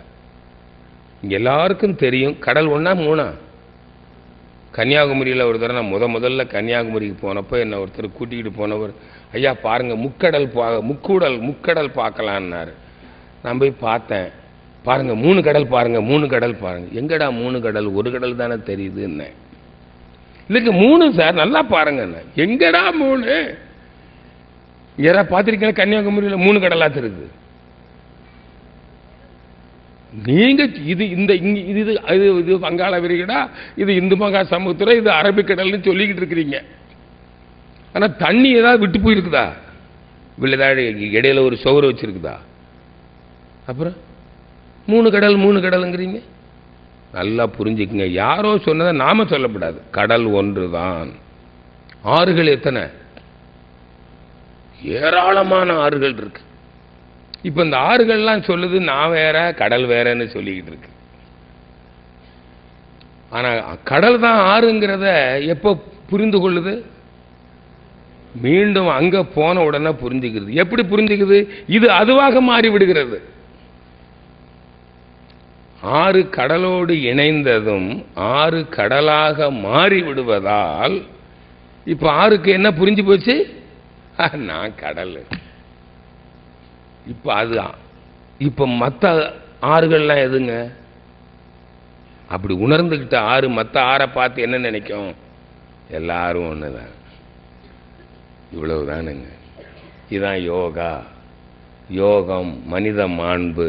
இங்க எல்லாருக்கும் தெரியும் கடல் ஒண்ணா மூணா? கன்னியாகுமரியில் ஒரு தடவை நான் முதல்ல கன்னியாகுமரிக்கு போனப்போ என்ன ஒருத்தர் கூட்டிகிட்டு போனவர், ஐயா பாருங்க முக்கடல் பார்க்கலான்னாரு. நான் போய் பார்த்தேன். பாருங்க 3 கடல் பாருங்க, 3 கடல் பாருங்க. எங்கடா 3 கடல்? ஒரு கடல் தானே தெரியுது. என்ன இல்லைங்க 3 சார், நல்லா பாருங்க. எங்கடா 3? யாரா பார்த்திருக்கீங்க? கன்னியாகுமரியில் 3 கடலா தெரியுது. நீங்க இது வங்காள விரிகுடா, இது இந்து மகா சமுத்திரம், இது அரபிக்கடல்னு சொல்லிக்கிட்டு இருக்கிறீங்க. ஆனா தண்ணி ஏதாவது விட்டு போயிருக்குதா? ஏதாவது இடையில ஒரு சோறு வச்சிருக்குதா? அப்புறம் 3 கடலுங்கிறீங்க. நல்லா புரிஞ்சுக்குங்க, யாரோ சொன்னதை நாம சொல்லக்கூடாது. கடல் ஒன்றுதான். ஆறுகள் எத்தனை? ஏராளமான ஆறுகள் இருக்கு. இப்ப இந்த ஆறுகள்லாம் சொல்லுது நான் வேற கடல் வேறன்னு சொல்லிக்கிட்டு இருக்கு. ஆனா கடல் தான் ஆறுங்கிறத எப்ப புரிந்து கொள்ளுது? மீண்டும் அங்க போன உடனே புரிஞ்சுக்கிறது. எப்படி புரிஞ்சுக்குது? இது அதுவாக மாறி விடுகிறது. ஆறு கடலோடு இணைந்ததும் ஆறு கடலாக மாறி விடுவதால் இப்ப ஆறுக்கு என்ன புரிஞ்சு போச்சு? நான் கடல். இப்ப அதுதான். இப்ப மற்ற ஆறுகள்லாம் எதுங்க? அப்படி உணர்ந்துகிட்ட ஆறு மற்ற ஆறை பார்த்து என்ன நினைக்கும்? எல்லாரும் ஒண்ணுதான். இவ்வளவுதானுங்க. இதுதான் யோகா, யோகம், மனித மாண்பு.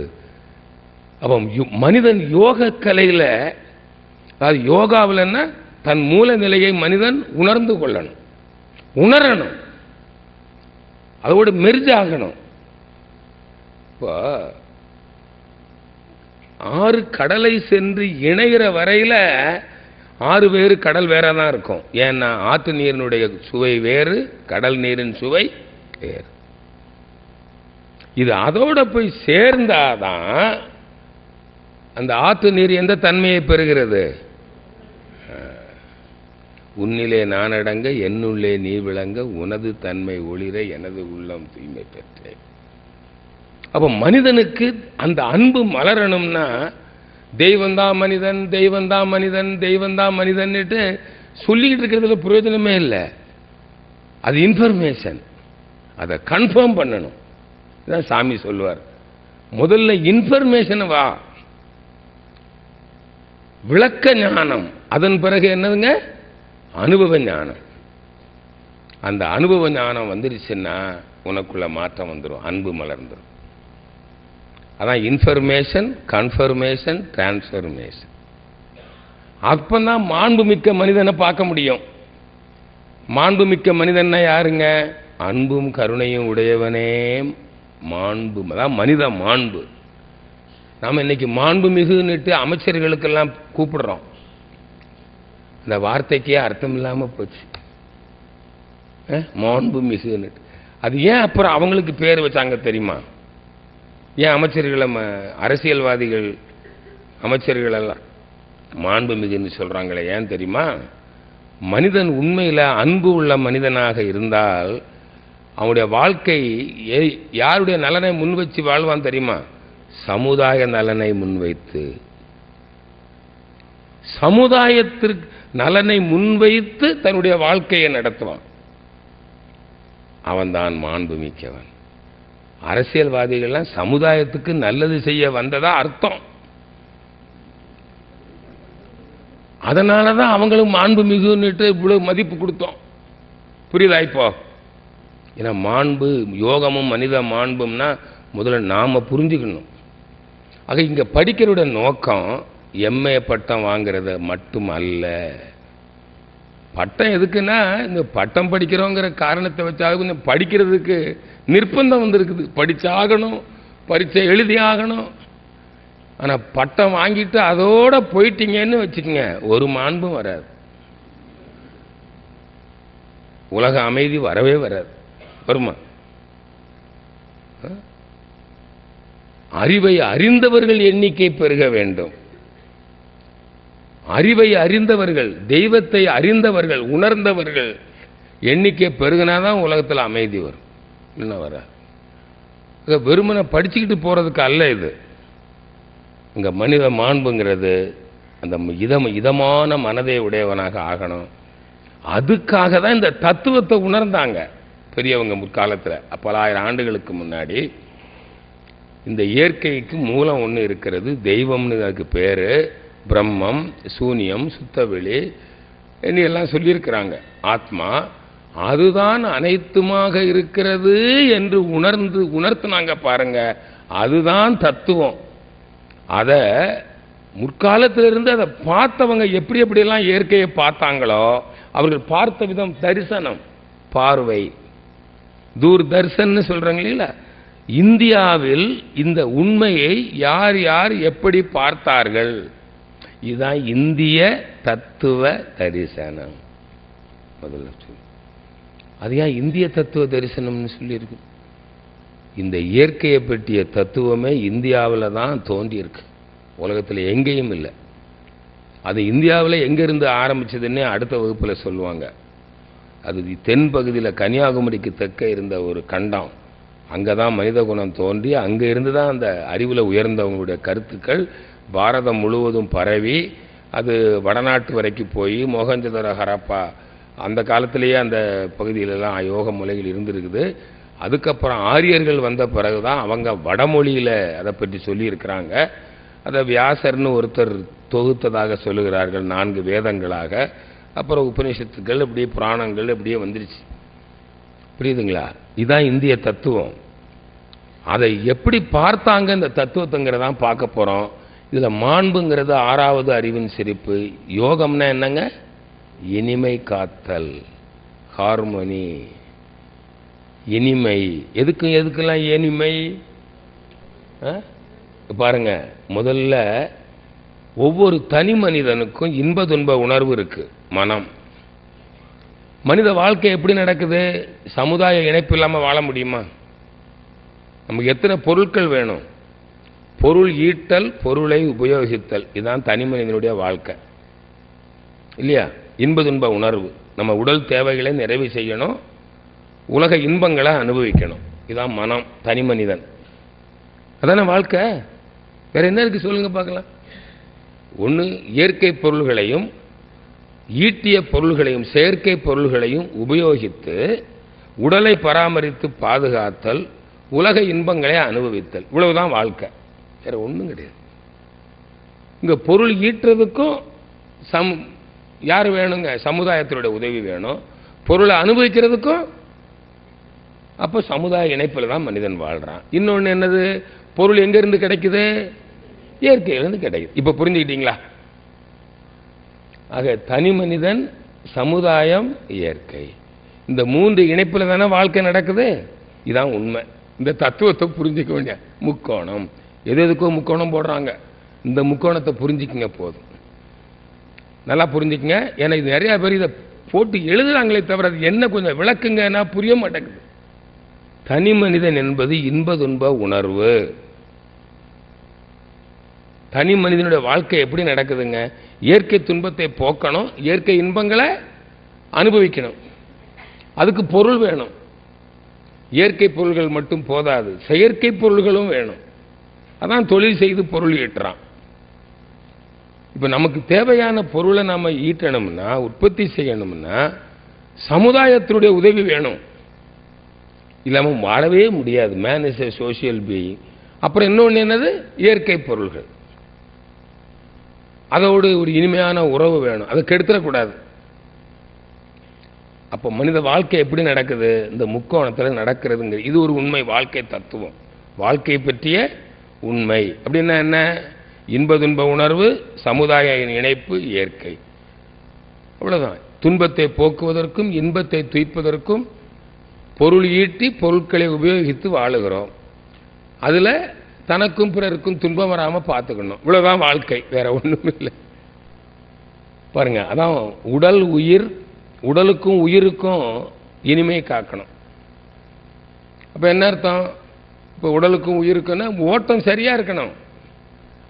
அப்ப மனிதன் யோக கலையில, அதாவது யோகாவில் என்ன, தன் மூல நிலையை மனிதன் உணர்ந்து கொள்ளணும், உணரணும், அதோடு மெர்ஜ் ஆகணும். இப்போ 6 கடலை சென்று இணைகிற வரையில 6 வேறு கடல் வேற தான் இருக்கும். ஏன்னா ஆற்று நீரினுடைய சுவை வேறு, கடல் நீரின் சுவை வேறு. இது அதோட போய் சேர்ந்தாதான் அந்த ஆற்று நீர் எந்த தன்மையை பெறுகிறது? உன்னிலே நான் அடங்க, என்னுள்ளே நீ விளங்க, உனது தன்மை ஒளிர, எனது உள்ளம் தூய்மை பெற்றேன். அப்ப மனிதனுக்கு அந்த அன்பு மலரணும்னா தெய்வந்தான் மனிதன், தெய்வந்தான் மனிதன், தெய்வந்தான் மனிதன்னுட்டு சொல்லிக்கிட்டு இருக்கிறதுல பிரயோஜனமே இல்லை. அது இன்ஃபர்மேஷன், அதை கன்ஃபார்ம் பண்ணணும். இதான் சாமி சொல்லுவார், முதல்ல இன்ஃபர்மேஷன் வா, விளக்க ஞானம், அதன் பிறகு என்னதுங்க? அனுபவ ஞானம். அந்த அனுபவ ஞானம் வந்துருச்சுன்னா உனக்குள்ள மாற்றம் வந்துடும், அன்பு மலர்ந்துடும். அதான் இன்ஃபர்மேஷன், கன்ஃபர்மேஷன், டிரான்ஸ்ஃபர்மேஷன். அப்பதான் மாண்புமிக்க மனிதனை பார்க்க முடியும். மாண்புமிக்க மனிதன்னா யாருங்க? அன்பும் கருணையும் உடையவனே மாண்பு. அதான் மனித மாண்பு. நாம இன்னைக்கு மாண்பு மிகுன்னுட்டு அமைச்சர்களுக்கெல்லாம் கூப்பிடுறோம். இந்த வார்த்தைக்கே அர்த்தம் இல்லாமல் போச்சு. மாண்பு மிகுன்னு அது ஏன் அப்புறம் அவங்களுக்கு பேர் வச்சாங்க தெரியுமா? ஏன் அமைச்சர்கள், அரசியல்வாதிகள், அமைச்சர்கள் எல்லாம் மாண்பு மிகுன்னு சொல்றாங்களே ஏன் தெரியுமா? மனிதன் உண்மையில் அன்பு உள்ள மனிதனாக இருந்தால் அவனுடைய வாழ்க்கை யாருடைய நலனை முன்வச்சு வாழ்வான் தெரியுமா? சமுதாய நலனை முன்வைத்து, சமுதாயத்திற்கு நலனை முன்வைத்து தன்னுடைய வாழ்க்கையை நடத்துவான். அவன்தான் மாண்பு மிக்கவன். அரசியல்வாதிகள்லாம் சமுதாயத்துக்கு நல்லது செய்ய வந்ததா அர்த்தம். அதனாலதான் அவங்களும் மாண்பு மிகுன்னுட்டு இவ்வளவு மதிப்பு கொடுத்தோம். புரியுதா இப்போ? ஏன்னா மாண்பு, யோகமும் மனித மாண்பும்னா முதல்ல நாம புரிஞ்சுக்கணும். ஆக இங்க படிக்கிறோட நோக்கம் எம்ஏ பட்டம் வாங்கிறது மட்டும் அல்ல. பட்டம் எதுக்குன்னா இந்த பட்டம் படிக்கிறோங்கிற காரணத்தை வச்சாக படிக்கிறதுக்கு நிர்பந்தம் வந்திருக்குது. படிச்சாகணும், பரீட்சை எழுதி ஆகணும். ஆனா பட்டம் வாங்கிட்டு அதோட போயிட்டீங்கன்னு வச்சுக்கோங்க, ஒரு மாண்பும் வராது, உலக அமைதி வரவே வராது. வருமா? அறிவை அறிந்தவர்கள் எண்ணிக்கை பெருக வேண்டும். அறிவை அறிந்தவர்கள், தெய்வத்தை அறிந்தவர்கள், உணர்ந்தவர்கள் எண்ணிக்கை பெருகினாதான் உலகத்தில் அமைதி வரும். என்ன வர வெறுமனை படிச்சுக்கிட்டு போறதுக்கு அல்ல இது. இங்க மனித மாண்புங்கிறது அந்த இதமான மனதை உடையவனாக ஆகணும். அதுக்காக தான் இந்த தத்துவத்தை உணர்ந்தாங்க பெரியவங்க முற்காலத்தில். பலாயிரம் ஆண்டுகளுக்கு முன்னாடி இந்த இயற்கைக்கு மூலம் ஒன்று இருக்கிறது, தெய்வம்னு அதுக்கு பேரு. பிரம்மம், சூனியம், சுத்தவெளி எல்லாம் சொல்லியிருக்கிறாங்க. ஆத்மா அதுதான் அனைத்துமாக இருக்கிறது என்று உணர்த்தினாங்க பாருங்க. அதுதான் தத்துவம். அதை முற்காலத்திலிருந்து அதை பார்த்தவங்க எப்படி எப்படியெல்லாம் இயற்கையை பார்த்தாங்களோ, அவர்கள் பார்த்த விதம் தரிசனம், பார்வை, தூர்தர்ஷன் சொல்றாங்களா. இந்தியாவில் இந்த உண்மையை யார் யார் எப்படி பார்த்தார்கள், இதுதான் இந்திய தத்துவ தரிசனம். முதல்ல அது ஏன் இந்திய தத்துவ தரிசனம்னு சொல்லியிருக்கு? இந்த இயற்கையை பற்றிய தத்துவமே இந்தியாவில் தான் தோன்றியிருக்கு, உலகத்தில் எங்கேயும் இல்லை. அது இந்தியாவில் எங்கிருந்து ஆரம்பிச்சதுன்னே அடுத்த வகுப்பில் சொல்லுவாங்க. அது தென் பகுதியில் கன்னியாகுமரிக்கு தெற்க இருந்த ஒரு கண்டம், அங்கே தான் மனித குணம் தோன்றி அங்கே இருந்து தான் அந்த அறிவில் உயர்ந்தவங்களுடைய கருத்துக்கள் பாரதம் முழுவதும் பரவி அது வடநாட்டு வரைக்கும் போய் மொஹஞ்சதாரோ, ஹரப்பா அந்த காலத்திலேயே அந்த பகுதியிலெல்லாம் யோக மொழிகள் இருந்திருக்குது. அதுக்கப்புறம் ஆரியர்கள் வந்த பிறகு தான் அவங்க வடமொழியில் அதை பற்றி சொல்லியிருக்கிறாங்க. அதை வியாசர்னு ஒருத்தர் தொகுத்ததாக சொல்லுகிறார்கள் 4 வேதங்களாக. அப்புறம் உபநிஷத்துக்கள், இப்படியே புராணங்கள் இப்படியே வந்துருச்சு. புரியுதுங்களா? இதுதான் இந்திய தத்துவம். அதை எப்படி பார்த்தாங்க இந்த தத்துவத்தைங்கிறதான் பார்க்க போகிறோம். இதில் மாண்புங்கிறது 6வது அறிவின் சிரிப்பு. யோகம்னா என்னங்க? இனிமை காத்தல், ஹார்மோனி, இனிமை. எதுக்கெல்லாம் இனிமை பாருங்க. முதல்ல ஒவ்வொரு தனி மனிதனுக்கும் இன்ப துன்ப உணர்வு இருக்கு, மனம். மனித வாழ்க்கை எப்படி நடக்குது? சமுதாய இணைப்பு இல்லாமல் வாழ முடியுமா? நமக்கு எத்தனை பொருட்கள் வேணும்? பொருள் ஈட்டல், பொருளை உபயோகித்தல், இதுதான் தனி மனிதனுடைய வாழ்க்கை இல்லையா? இன்ப துன்ப உணர்வு, நம்ம உடல் தேவைகளை நிறைவு செய்யணும், உலக இன்பங்களை அனுபவிக்கணும். இதுதான் மனம், தனி மனிதன். அதான வாழ்க்கை. வேற என்ன இருக்கு சொல்லுங்க பார்க்கலாம். ஒன்று இயற்கை பொருள்களையும் ஈட்டிய பொருள்களையும் செயற்கை பொருள்களையும் உபயோகித்து உடலை பராமரித்து பாதுகாத்தல், உலக இன்பங்களை அனுபவித்தல், இவ்வளவுதான் வாழ்க்கை. வேற ஒன்றும் கிடையாது. இங்க பொருள் ஈட்டுறதுக்கும் யார் வேணுங்க? சமுதாயத்தினுடைய உதவி வேணும். பொருளை அனுபவிக்கிறதுக்கும் அப்போ சமுதாய இணைப்பில் தான் மனிதன் வாழ்றான். இன்னொன்று என்னது? பொருள் எங்கிருந்து கிடைக்குது? இயற்கையிலிருந்து கிடைக்குது. இப்போ புரிஞ்சுக்கிட்டீங்களா? ஆக தனி மனிதன், சமுதாயம், இயற்கை, இந்த 3 இணைப்பில் தானே வாழ்க்கை நடக்குது. இதுதான் உண்மை. இந்த தத்துவத்தை புரிஞ்சிக்க வேண்டிய முக்கோணம். எதுக்கோ முக்கோணம் போடுறாங்க, இந்த முக்கோணத்தை புரிஞ்சிக்கங்க போதும். நல்லா புரிஞ்சுக்குங்க. ஏன்னா இது நிறைய பேர் இதை போட்டு எழுதுறாங்களே தவிர அது என்ன கொஞ்சம் விளக்குங்கன்னா புரிய மாட்டேங்குது. தனி மனிதன் என்பது இன்ப துன்ப உணர்வு. தனி மனிதனுடைய வாழ்க்கை எப்படி நடக்குதுங்க? இயற்கை துன்பத்தை போக்கணும், இயற்கை இன்பங்களை அனுபவிக்கணும். அதுக்கு பொருள் வேணும். இயற்கை பொருள்கள் மட்டும் போதாது, செயற்கை பொருள்களும் வேணும். அதான் தொழில் செய்து பொருள் ஈட்டுறான். இப்போ நமக்கு தேவையான பொருளை நம்ம ஈட்டணும்னா, உற்பத்தி செய்யணும்னா சமுதாயத்தினுடைய உதவி வேணும். இல்லாமல் வாழவே முடியாது. Man is A social being. அப்புறம் இன்னொன்று என்னது? இயற்கை பொருள்கள். அதோடு ஒரு இனிமையான உறவு வேணும். அதை கெடுத்துடக்கூடாது. அப்போ மனித வாழ்க்கை எப்படி நடக்குது? இந்த முக்கோணத்தில் நடக்கிறதுங்க. இது ஒரு உண்மை வாழ்க்கை தத்துவம், வாழ்க்கை பற்றிய உண்மை. அப்படின்னா என்ன? இன்ப துன்ப உணர்வு, சமுதாய இணைப்பு, இயற்கை. அவ்வளவுதான். துன்பத்தை போக்குவதற்கும் இன்பத்தை துய்ப்பதற்கும் பொருள் ஈட்டி பொருட்களை உபயோகித்து வாழுகிறோம். அதில் தனக்கும் பிறருக்கும் துன்பம் வராமல் பார்த்துக்கணும். இவ்வளவுதான் வாழ்க்கை, வேற ஒன்றும் இல்லை. பாருங்க, அதான் உடல் உயிர், உடலுக்கும் உயிருக்கும் இனிமை காக்கணும். அப்போ என்ன அர்த்தம்? இப்போ உடலுக்கும் உயிருக்குன்னா ஓட்டம் சரியா இருக்கணும்.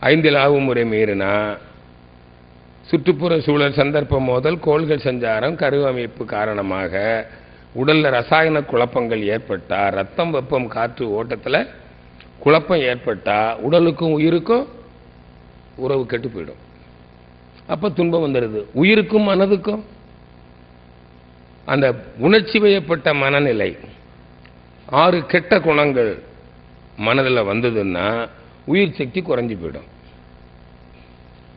5 ஆகும் முறை மீறினா சுற்றுப்புற சூழல், சந்தர்ப்ப மோதல், கோள்கள் சஞ்சாரம், கரு அமைப்பு காரணமாக உடல்ல ரசாயன குழப்பங்கள் ஏற்பட்டா, ரத்தம் வெப்பம் காற்று ஓட்டத்தில் குழப்பம் ஏற்பட்டா உடலுக்கும் உயிருக்கும் உறவு கெட்டு போயிடும். அப்போ துன்பம் வந்துடுது. உயிருக்கும் மனதுக்கும் அந்த உணர்ச்சி வயப்பட்ட மனநிலை, 6 கெட்ட குணங்கள் மனதில் வந்ததுன்னா உயிர் சக்தி குறைஞ்சி போயிடும்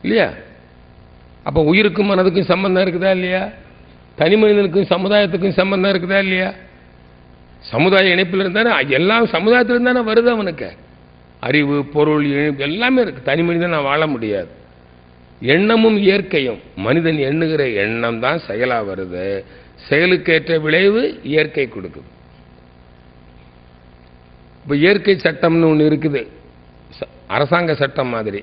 இல்லையா? அப்போ உயிருக்கும் மனதுக்கும் சம்பந்தம் இருக்குதா இல்லையா? தனி மனிதனுக்கும் சமுதாயத்துக்கும் சம்பந்தம் இருக்குதா இல்லையா? சமுதாய இணைப்பில் இருந்தானே எல்லாம் சமுதாயத்தில் இருந்தானே வருது அவனுக்கு. அறிவு, பொருள், இணைப்பு எல்லாமே இருக்கு. தனி மனிதன் வாழ முடியாது. எண்ணமும் இயற்கையும், மனிதன் எண்ணுகிற எண்ணம் தான் செயலா வருது. செயலுக்கேற்ற விளைவு இயற்கை கொடுக்குது. இப்போ இயற்கை சட்டம்னு ஒன்று இருக்குது, அரசாங்க சட்டம் மாதிரி.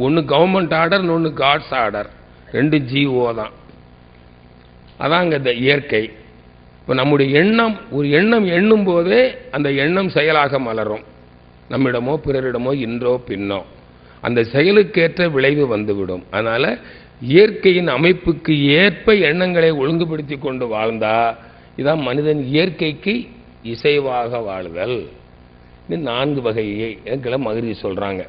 ஒன்று கவர்மெண்ட் ஆர்டர், ஒன்று காட்ஸ் ஆர்டர். 2 ஜிஓ தான். அதாங்க இந்த இயற்கை. இப்போ நம்முடைய எண்ணம், ஒரு எண்ணம் எண்ணும் போதே அந்த எண்ணம் செயலாக மலரும். நம்மிடமோ பிறரிடமோ இன்றோ பின்னோ அந்த செயலுக்கேற்ற விளைவு வந்துவிடும். அதனால இயற்கையின் அமைப்புக்கு ஏற்ப எண்ணங்களை ஒழுங்குபடுத்தி கொண்டு வாழ்ந்தா இதான் மனிதன் இயற்கைக்கு இசைவாக வாழுதல். இது 4 வகைகளை மகிழ்ச்சி சொல்றாங்க.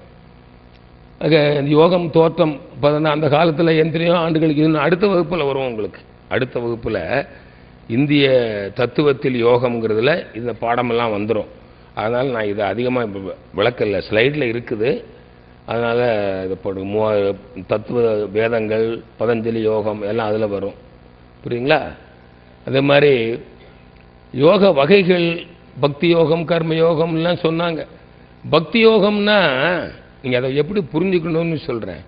யோகம் தோற்றம் அந்த காலத்தில் எத்தனையோ ஆண்டுகளுக்கு இன்னும் அடுத்த வகுப்பில் வரும். உங்களுக்கு அடுத்த வகுப்பில் இந்திய தத்துவத்தில் யோகம்ங்கிறதுல இந்த பாடமெல்லாம் வந்துடும். அதனால் நான் இதை அதிகமாக விளக்கல, ஸ்லைடில் இருக்குது. அதனால் இதை போட்டு தத்துவ வேதங்கள், பதஞ்சலி யோகம் எல்லாம் அதில் வரும். புரியுங்களா? அதே மாதிரி யோக வகைகள், பக்தி யோகம், கர்ம யோகம்லாம் சொன்னாங்க. பக்தி யோகம்னா நீங்கள் அதை எப்படி புரிஞ்சுக்கணும்னு சொல்கிறேன்.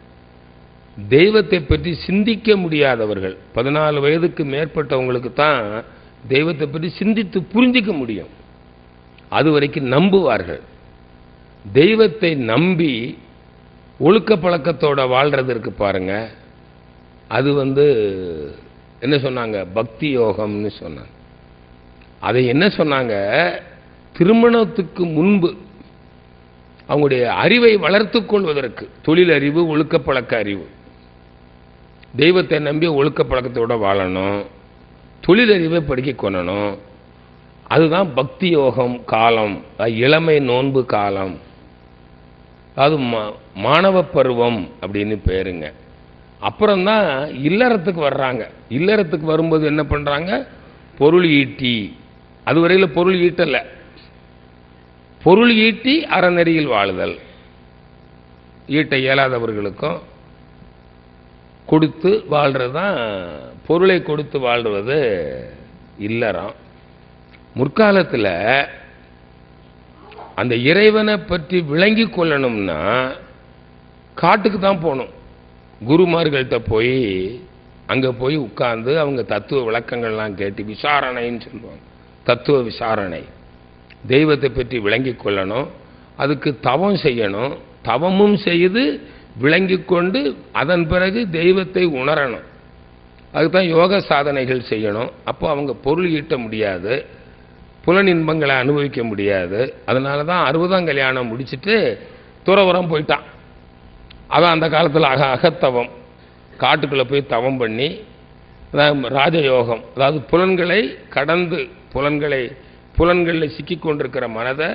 தெய்வத்தை பற்றி சிந்திக்க முடியாதவர்கள், 14 வயதுக்கு மேற்பட்டவங்களுக்கு தான் தெய்வத்தை பற்றி சிந்தித்து புரிஞ்சிக்க முடியும். அது வரைக்கும் நம்புவார்கள். தெய்வத்தை நம்பி ஒழுக்க பழக்கத்தோட வாழ்றதற்கு பாருங்க, அது என்ன சொன்னாங்க? பக்தி யோகம்னு சொன்னாங்க. அதை என்ன சொன்னாங்க? திருமணத்துக்கு முன்பு அவங்களுடைய அறிவை வளர்த்து கொள்வதற்கு, தொழில் அறிவு, ஒழுக்க பழக்க அறிவு. தெய்வத்தை நம்பி ஒழுக்க பழக்கத்தோட வாழணும், தொழில் அறிவை படிக்க கொள்ளணும். அதுதான் பக்தி யோகம் காலம், இளமை நோன்பு காலம். அது மாணவ பருவம் அப்படின்னு பேருங்க. அப்புறம்தான் இல்லறத்துக்கு வர்றாங்க. இல்லறத்துக்கு வரும்போது என்ன பண்றாங்க? பொருள் ஈட்டி. அதுவரையில் பொருள் ஈட்டல, பொருள் ஈட்டி அறநெறியில் வாழுதல். ஈட்ட இயலாதவர்களுக்கும் கொடுத்து வாழ்றது தான், பொருளை கொடுத்து வாழ்வது இல்லறம். முற்காலத்தில் அந்த இறைவனை பற்றி விளங்கி கொள்ளணும்னா காட்டுக்கு தான் போகணும். குருமார்கள்ட்ட போய் அங்கே போய் உட்கார்ந்து அவங்க தத்துவ விளக்கங்கள்லாம் கேட்டு, விசாரணைன்னு சொல்லுவாங்க, தத்துவ விசாரணை. தெய்வத்தை பற்றி விளங்கி கொள்ளணும். அதுக்கு தவம் செய்யணும். தவமும் செய்து விளங்கி கொண்டு அதன் பிறகு தெய்வத்தை உணரணும். அதுதான் யோக சாதனைகள் செய்யணும். அப்போ அவங்க பொருள் ஈட்ட முடியாது, புலன் இன்பங்களை அனுபவிக்க முடியாது. அதனால தான் 60ஆம் கல்யாணம் முடிச்சுட்டு துறவரம் போயிட்டான். அவன் அந்த காலத்தில் அகத்தவம், காட்டுக்குள்ளே போய் தவம் பண்ணி ராஜயோகம், அதாவது புலன்களை கடந்து புலன்களில் சிக்கி கொண்டிருக்கிற மனதை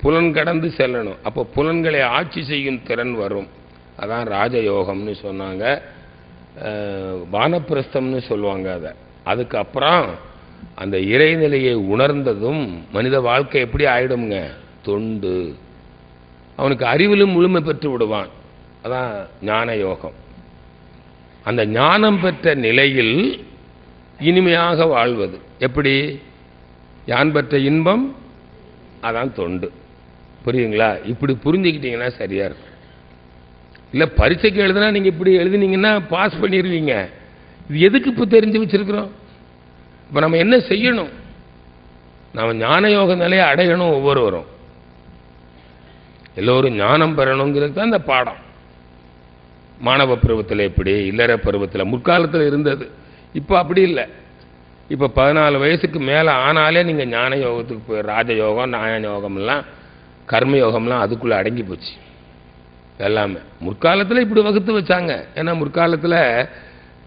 புலன் கடந்து செல்லணும். அப்போ புலன்களை ஆட்சி செய்யும் திறன் வரும். அதான் ராஜயோகம்னு சொன்னாங்க. வானப்பிரஸ்தம்னு சொல்லுவாங்க அதை. அதுக்கப்புறம் அந்த இறைநிலையை உணர்ந்ததும் மனித வாழ்க்கை எப்படி ஆயிடுங்க? தொண்டு. அவனுக்கு அறிவிலும் முழுமை பெற்று விடுவான். அதான் ஞான யோகம். அந்த ஞானம் பெற்ற நிலையில் இனிமையாக வாழ்வது எப்படி? யான் பெற்ற இன்பம் அதான் தொண்டு. புரியுங்களா? இப்படி புரிஞ்சுக்கிட்டீங்கன்னா சரியா இருக்கும். இல்லை பரீட்சைக்கு எழுதுனா நீங்கள் இப்படி எழுதுனீங்கன்னா பாஸ் பண்ணிடுவீங்க. இது எதுக்கு இப்போ தெரிஞ்சு வச்சிருக்கிறோம்? இப்போ நம்ம என்ன செய்யணும்? நம்ம ஞான யோக நிலையை அடையணும். ஒவ்வொருவரும் எல்லோரும் ஞானம் பெறணுங்கிறது தான் இந்த பாடம். மாணவ பருவத்தில் எப்படி, இல்லற பருவத்தில் முற்காலத்தில் இருந்தது. இப்போ அப்படி இல்லை. இப்போ 14 வயசுக்கு மேலே ஆனாலே நீங்கள் ஞான யோகத்துக்கு போய் ராஜயோகம், ஞான யோகம்லாம், கர்மயோகம்லாம் அதுக்குள்ளே அடங்கி போச்சு எல்லாமே. முற்காலத்தில் இப்படி வகுத்து வச்சாங்க. ஏன்னா முற்காலத்தில்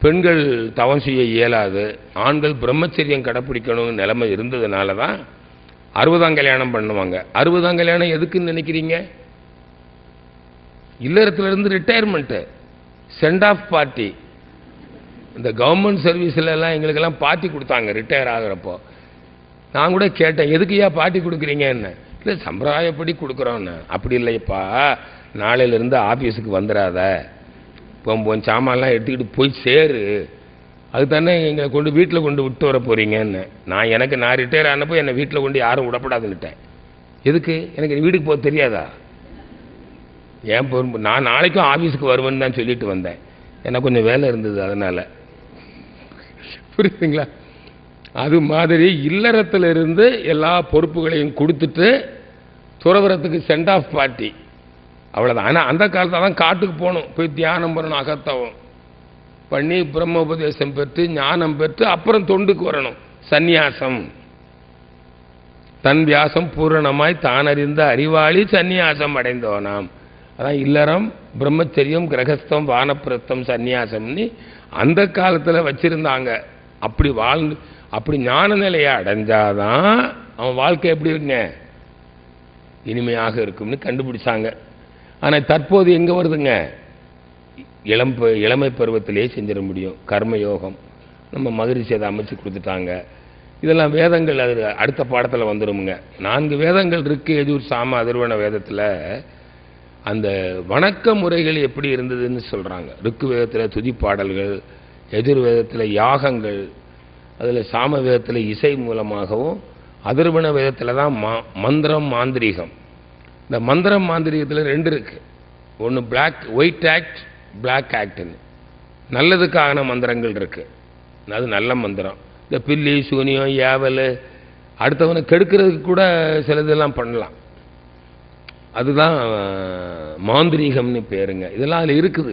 பெண்கள் தவம் செய்ய இயலாது, ஆண்கள் பிரம்மச்சரியம் கடைப்பிடிக்கணும்னு நிலைமை இருந்ததுனால தான் 60ஆம் கல்யாணம் பண்ணுவாங்க. 60ஆம் கல்யாணம் எதுக்குன்னு நினைக்கிறீங்க? இல்லறத்திலிருந்து ரிட்டையர்மெண்ட்டு, சென்ட் ஆஃப் பார்ட்டி. இந்த கவர்மெண்ட் சர்வீஸில் எல்லாம் எங்களுக்கெல்லாம் பார்ட்டி கொடுத்தாங்க ரிட்டையர் ஆகிறப்போ. நான் கூட கேட்டேன், எதுக்குயா பார்ட்டி கொடுக்குறீங்க? என்ன இல்லை சம்பிரதாயப்படி கொடுக்குறோன்னு. அப்படி இல்லைப்பா, நாளையிலேருந்து ஆஃபீஸுக்கு வந்துடாத, இப்போ சாமான்லாம் எடுத்துக்கிட்டு போய் சேரு, அது தானே எங்களை கொண்டு வீட்டில் கொண்டு விட்டு வர போகிறீங்கன்னு. நான் ரிட்டையர் ஆனப்போ என்னை வீட்டில் கொண்டு யாரும் விடப்படாதுன்னுட்டேன். எதுக்கு? எனக்கு வீட்டுக்கு போக தெரியாதா? ஏன் பொறுப்பு? நான் நாளைக்கும் ஆஃபீஸுக்கு வருவேன்னு தான் சொல்லிட்டு வந்தேன். எனக்கு கொஞ்சம் வேலை இருந்தது அதனால். புரியுதுங்களா? அது மாதிரி இல்லறத்திலிருந்து எல்லா பொறுப்புகளையும் கொடுத்துட்டு துறவரத்துக்கு சென்ட் ஆஃப் பார்ட்டி, அவ்வளோதான். ஆனால் அந்த காலத்தில் தான் காட்டுக்கு போகணும், போய் தியானம் பண்ணணும், அகத்தவம் பண்ணி பிரம்மோபதேசம் பெற்று ஞானம் பெற்று அப்புறம் தொண்டுக்கு வரணும். சந்நியாசம். தன் வியாசம் பூரணமாய் தானறிந்த அறிவாளி சந்நியாசம் அடைந்தோனாம். அதான் இல்லறம், பிரம்மச்சரியம், கிரகஸ்தம், வானப்பிரஸ்தம், சந்நியாசம்னு அந்த காலத்தில் வச்சிருந்தாங்க. அப்படி வாழ்ந்து அப்படி ஞான நிலையை அடைஞ்சாதான் அவன் வாழ்க்கை எப்படி இருக்குங்க, இனிமையாக இருக்கும்னு கண்டுபிடிச்சாங்க. ஆனால் தற்போது எங்கே வருதுங்க? இளமை பருவத்திலே செஞ்சிட முடியும். கர்மயோகம் நம்ம மகிழ்ச்சி அதை அமைச்சு கொடுத்துட்டாங்க. இதெல்லாம் வேதங்கள் அது அடுத்த பாடத்தில் வந்துடுமுங்க. 4 வேதங்கள் இருக்குது. எஜூர், சாம, அதர்வண வேதத்தில் அந்த வணக்க முறைகள் எப்படி இருந்ததுன்னு சொல்கிறாங்க. ருக்கு வேதத்தில் துதிப்பாடல்கள், எஜுர் வேதத்தில் யாகங்கள், அதில் சாம வேதத்தில் இசை மூலமாகவும், அதர்வண வேதத்தில் தான் மந்திரம், மாந்திரீகம். இந்த மந்திரம் மாந்திரீகத்தில் 2 இருக்குது. ஒன்று ஒயிட் ஆக்ட், பிளாக் ஆக்ட்னு. நல்லதுக்கான மந்திரங்கள் இருக்குது, அது நல்ல மந்திரம். இந்த பில்லி, சூனியம், ஏவல், அடுத்தவனை கெடுக்கிறதுக்கு கூட சிலதெல்லாம் பண்ணலாம், அதுதான் மாந்திரீகம்னு பேருங்க. இதெல்லாம் அதில் இருக்குது.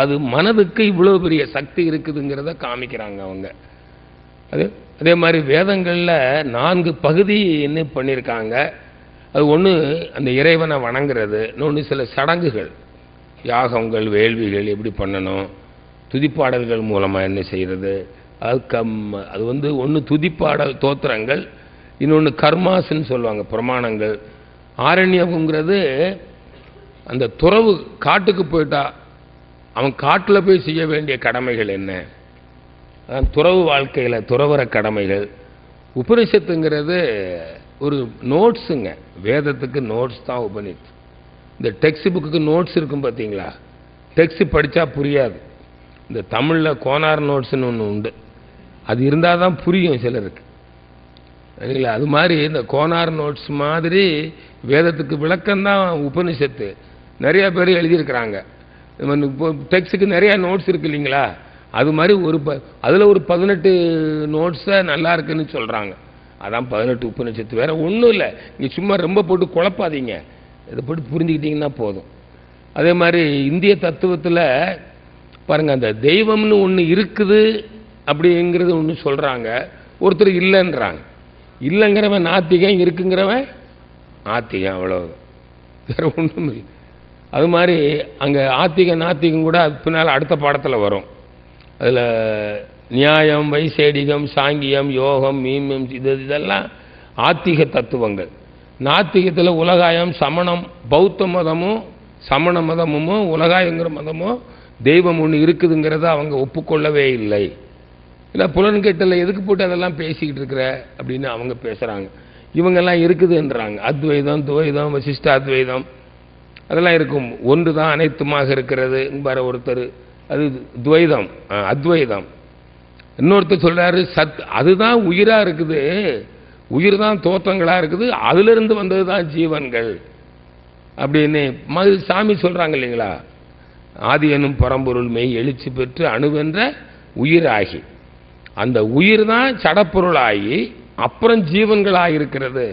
அது மனதுக்கு இவ்வளோ பெரிய சக்தி இருக்குதுங்கிறத காமிக்கிறாங்க அவங்க. அதே மாதிரி வேதங்களில் 4 பகுதி என்ன பண்ணியிருக்காங்க. அது ஒன்று அந்த இறைவனை வணங்குறது, இன்னொன்று சில சடங்குகள், யாகங்கள், வேள்விகள் எப்படி பண்ணணும், துதிப்பாடல்கள் மூலமாக என்ன செய்கிறது. அது ஒன்று துதிப்பாடல் தோத்திரங்கள், இன்னொன்று கர்மாஸ்ன்னு சொல்லுவாங்க, பிரமாணங்கள். ஆரண்யம்ங்கிறது அந்த துறவு, காட்டுக்கு போயிட்டா அவன் காட்டில் போய் செய்ய வேண்டிய கடமைகள் என்ன, அதான் துறவு வாழ்க்கையில் துறவர கடமைகள். உபனிஷத்துங்கிறது ஒரு நோட்ஸுங்க, வேதத்துக்கு நோட்ஸ் தான் உபனிஷத்து. இந்த டெக்ஸ்ட் புக்குக்கு நோட்ஸ் இருக்கும் பார்த்தீங்களா, டெக்ஸ்ட் படித்தா புரியாது. இந்த தமிழில் கோனார் நோட்ஸ்ன்னு ஒன்று உண்டு, அது இருந்தால் தான் புரியும் சிலருக்கு. சரிங்களா? அது மாதிரி இந்த கோனார் நோட்ஸ் மாதிரி வேதத்துக்கு விளக்கம்தான் உபனிஷத்து. நிறையா பேர் எழுதியிருக்கிறாங்க. இப்போ டெக்ஸ்ட்டுக்கு நிறையா நோட்ஸ் இருக்குது இல்லைங்களா, அது மாதிரி அதில் ஒரு 18 நோட்ஸை நல்லா இருக்குன்னு சொல்கிறாங்க. அதான் 18 உபனிஷத்து. வேறு ஒன்றும் இல்லை, நீங்கள் சும்மா ரொம்ப போட்டு குழப்பாதீங்க, இதை போட்டு புரிஞ்சுக்கிட்டிங்கன்னா போதும். அதே மாதிரி இந்திய தத்துவத்தில் பாருங்க, அந்த தெய்வம்னு ஒன்று இருக்குது அப்படிங்கிறது ஒன்று சொல்கிறாங்க, ஒருத்தர் இல்லைன்றாங்க. இல்லைங்கிறவன் நாத்திகன், இருக்குங்கிறவன் ஆத்திகன், அவ்வளோ, வேற ஒன்றும் இல்லை. அது மாதிரி அங்கே ஆத்திக நாத்திகம் கூட அது பின்னால் அடுத்த பாடத்தில் வரும். அதில் நியாயம், வைசேடிகம், சாங்கியம், யோகம், மீமம், இதெல்லாம் ஆத்திக தத்துவங்கள். நாத்திகத்தில் உலகாயம், சமணம், பௌத்த மதமும் சமண மதமும் உலகாயங்கிற மதமும் தெய்வம் ஒன்று இருக்குதுங்கிறத அவங்க ஒப்புக்கொள்ளவே இல்லை. இல்லை புலன்கேட்டில் எதுக்கு போட்டு அதெல்லாம் பேசிக்கிட்டு இருக்கிற அப்படின்னு அவங்க பேசுகிறாங்க. இவங்கெல்லாம் இருக்குதுன்றாங்க. அத்வைதம், துவைதம், வசிஷ்டாத்வைதம் அதெல்லாம் இருக்கும். ஒன்று தான் அனைத்துமாக இருக்கிறது என்பார் ஒருத்தர், அது துவைதம். அத்வைதம். இன்னொருத்தர் சொல்கிறாரு அதுதான் உயிராக இருக்குது, உயிர் தான் தோற்றங்களாக இருக்குது, அதிலிருந்து வந்தது தான் ஜீவன்கள் அப்படின்னு சாமி சொல்கிறாங்க இல்லைங்களா. ஆதி எனும் பரம்பொருள் மெய் எழுச்சி பெற்று அணுவென்ற உயிராகி, அந்த உயிர் தான் சடப்பொருளாகி அப்புறம் ஜீவன்களாக இருக்கிறது.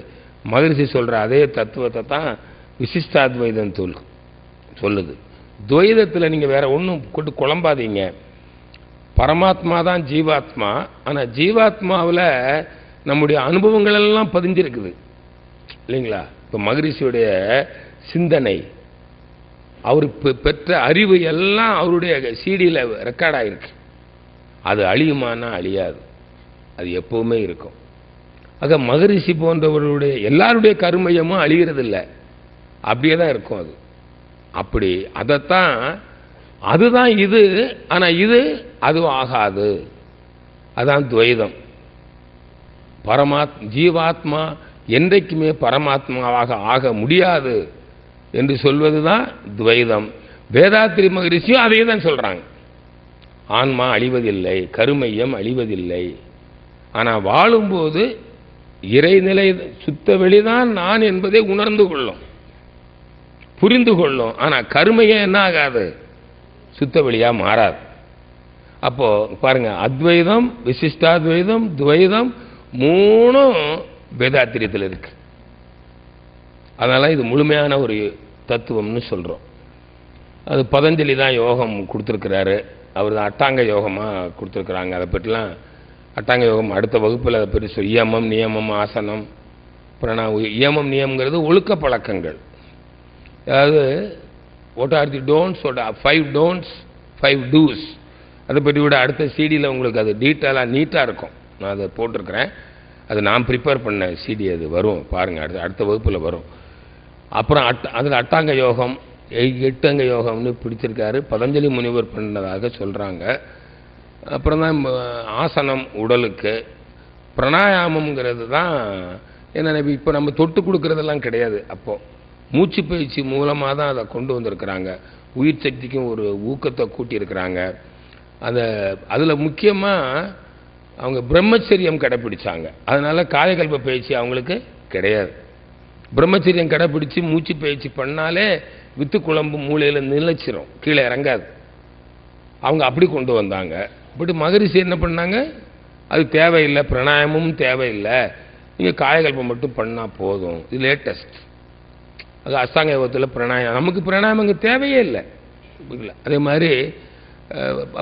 மகரிஷி சொல்கிற அதே தத்துவத்தை தான் விசிஷ்டாத்வைதம் சொல்லுது. துவைதத்தில் நீங்கள் வேற ஒன்றும் கொண்டு குழம்பாதீங்க. பரமாத்மா தான் ஜீவாத்மா. ஆனால் ஜீவாத்மாவில் நம்முடைய அனுபவங்கள் எல்லாம் பதிஞ்சிருக்குது இல்லைங்களா. இப்போ மகரிஷியுடைய சிந்தனை, அவர் பெற்ற அறிவு எல்லாம் அவருடைய சீடியில் ரெக்கார்ட் ஆகிருக்கு. அது அழியுமானா அழியாது, அது எப்பவுமே இருக்கும். ஆக மகரிஷி போன்றவர்களுடைய எல்லாருடைய கருமையமும் அழிகிறதில்லை, அப்படியே தான் இருக்கும். அது அப்படி அதைத்தான், அதுதான் இது, ஆனால் இது அதுவும் ஆகாது. அதான் துவைதம். ஜீவாத்மா என்றைக்குமே பரமாத்மாவாக ஆக முடியாது என்று சொல்வது தான் துவைதம். வேதாத்திரி மகரிஷியும் அதே தான் சொல்றாங்க. ஆன்மா அழிவதில்லை, கருமையம் அழிவதில்லை. ஆனால் வாழும்போது இறைநிலை சுத்த வெளிதான் நான் என்பதை உணர்ந்து கொள்ளும், புரிந்து கொள்ளும். ஆனால் கருமையம் என்ன ஆகாது, சுத்த வெளியா மாறாது. அப்போ பாருங்க, அத்வைதம், விசிஷ்டாத்வைதம், துவைதம் மூணும் வேதாத்திரியத்தில் இருக்கு. அதனால இது முழுமையான ஒரு தத்துவம்னு சொல்றோம். அது பதஞ்சலி தான் யோகம் கொடுத்துருக்கிறாரு. அவர் தான் அட்டாங்க யோகமாக கொடுத்துருக்குறாங்க. அதை பற்றிலாம் அட்டாங்க யோகம் அடுத்த வகுப்பில் அதை பற்றி இயமம், நியமம், ஆசனம், இயமம் நியமங்கிறது ஒழுக்க பழக்கங்கள். அதாவது what are the don'ts, 5 don'ts 5 dos. அதை பற்றி விட அடுத்த சிடியில் உங்களுக்கு அது டீட்டெயிலாக நீட்டாக இருக்கும். நான் அதை போட்டிருக்கிறேன். அது நான் ப்ரிப்பேர் பண்ண சிடி, அது வரும் பாருங்கள், அடுத்த வகுப்பில் வரும். அப்புறம் அதில் அட்டாங்க யோகம், 8 அங்க யோகம்னு பிடிச்சிருக்காரு, பதஞ்சலி முனிவர் பண்ணதாக சொல்கிறாங்க. அப்புறம் தான் ஆசனம் உடலுக்கு, பிராணாயாமங்கிறது தான் என்ன, இப்போ நம்ம தொட்டு கொடுக்கறதெல்லாம் கிடையாது. அப்போது மூச்சு பயிற்சி மூலமாக தான் அதை கொண்டு வந்திருக்கிறாங்க. உயிர் சக்திக்கும் ஒரு ஊக்கத்தை கூட்டியிருக்கிறாங்க. அதில் முக்கியமாக அவங்க பிரம்மச்சரியம் கடைப்பிடிச்சாங்க. அதனால காயகல்ப பயிற்சி அவங்களுக்கு கிடையாது. பிரம்மச்சரியம் கடைப்பிடிச்சு மூச்சு பயிற்சி பண்ணாலே வித்து குழம்பு மூளையில் நிலைச்சிரும், கீழே இறங்காது. அவங்க அப்படி கொண்டு வந்தாங்க. பட் மகரிஷி என்ன பண்ணாங்க, அது தேவையில்லை, பிராணாயாமமும் தேவையில்லை, நீங்கள் காயகல்பம் மட்டும் பண்ணால் போதும். இது லேட்டஸ்ட். அது அஷ்டாங்க யோகத்தில் பிராணாயாமம், நமக்கு பிராணாயாமங்க தேவையே இல்லை. அதே மாதிரி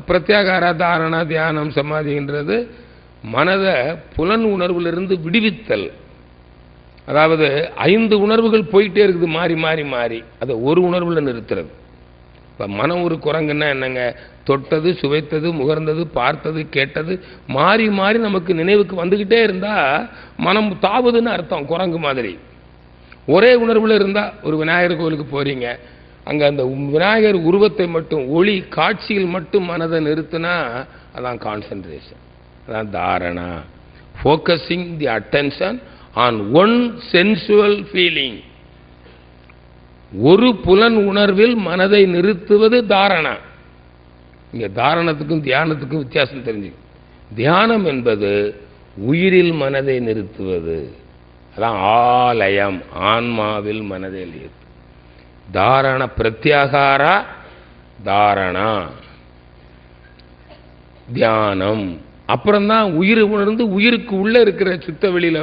பிரத்யாகார தாரணா தியானம் சமாதின்றது மனதை புலன் உணர்விலிருந்து விடுவித்தல். அதாவது 5 உணர்வுகள் போயிட்டே இருக்குது மாறி மாறி மாறி, அதை ஒரு உணர்வில் நிறுத்துறது. இப்போ மனம் ஒரு குரங்குன்னா என்னங்க, தொட்டது, சுவைத்தது, முகர்ந்தது, பார்த்தது, கேட்டது மாறி மாறி நமக்கு நினைவுக்கு வந்துக்கிட்டே இருந்தால் மனம் தாவுதுன்னு அர்த்தம். குரங்கு மாதிரி ஒரே உணர்வில் இருந்தால், ஒரு விநாயகர் கோவிலுக்கு போகிறீங்க, அங்கே அந்த விநாயகர் உருவத்தை மட்டும், ஒளி காட்சியில் மட்டும் மனதை நிறுத்தினா அதான் கான்சன்ட்ரேஷன், அதான் dharana. Focusing the attention on one sensual feeling. ஒரு புலன் உணர்வில் மனதை நிறுத்துவது தாரணா. இங்கே தாரணத்துக்கும் தியானத்துக்கும் வித்தியாசம் தெரிஞ்சு. தியானம் என்பது உயிரில் மனதை நிறுத்துவது, அதான் ஆலயம், ஆன்மாவில் மனதை நிறுத்து. தாரண பிரத்யாகாரா தாரணா தியானம். அப்புறம்தான் உயிர் உணர்ந்து உயிருக்கு உள்ள இருக்கிற சுத்த வெளியில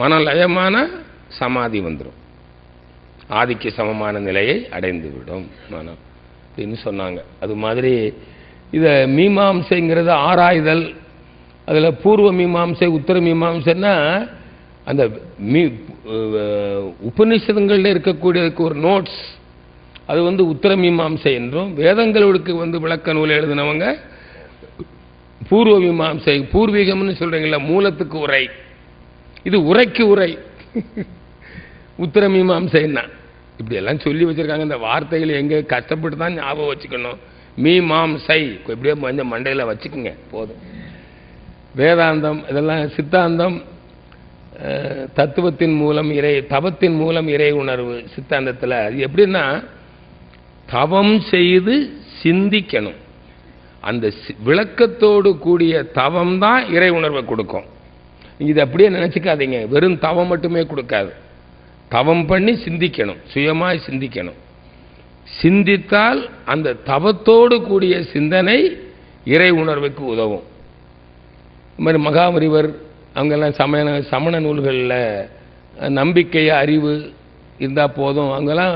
மனலயமான சமாதி வந்துடும். ஆதிக்கு சமமான நிலையை அடைந்துவிடும் மனம் அப்படின்னு சொன்னாங்க. அது மாதிரி இதை மீமாம்சைங்கிறது ஆராய்தல். அதில் பூர்வ மீமாம்சை உத்தர மீமாம்சைன்னா அந்த உபநிஷதங்களில் இருக்கக்கூடியதுக்கு ஒரு நோட்ஸ், அது உத்தர மீமாம்சை என்றும், வேதங்களுக்கு விளக்க நூல் எழுதினவங்க பூர்வ மீமாம்சை. பூர்வீகம்னு சொல்றீங்களா, மூலத்துக்கு உரை, இது உரைக்கு உரை. உத்தர மீமாம்சைன்னா இப்படி எல்லாம் சொல்லி வச்சிருக்காங்க. இந்த வார்த்தைகளை எங்க கஷ்டப்பட்டு தான் ஞாபகம் வச்சுக்கணும். மீமாம்சை இப்படியே கொஞ்சம் மண்டையில் வச்சுக்கோங்க போதும். வேதாந்தம் இதெல்லாம் சித்தாந்தம், தத்துவத்தின் மூலம் இறை, தவத்தின் மூலம் இறை உணர்வு. சித்தாந்தத்தில் அது எப்படின்னா தவம் செய்து சிந்திக்கணும். அந்த விளக்கத்தோடு கூடிய தவம் தான் இறை உணர்வை கொடுக்கும். இது அப்படியே நினைச்சுக்காதீங்க, வெறும் தவம் மட்டுமே கொடுக்காது. தவம் பண்ணி சிந்திக்கணும், சுயமாய் சிந்திக்கணும். சிந்தித்தால் அந்த தவத்தோடு கூடிய சிந்தனை இறை உணர்வுக்கு உதவும். இது மாதிரி மகாவரிவர் அவங்கெல்லாம் சமண நூல்களில் நம்பிக்கை அறிவு இருந்தால் போதும். அவங்கெல்லாம்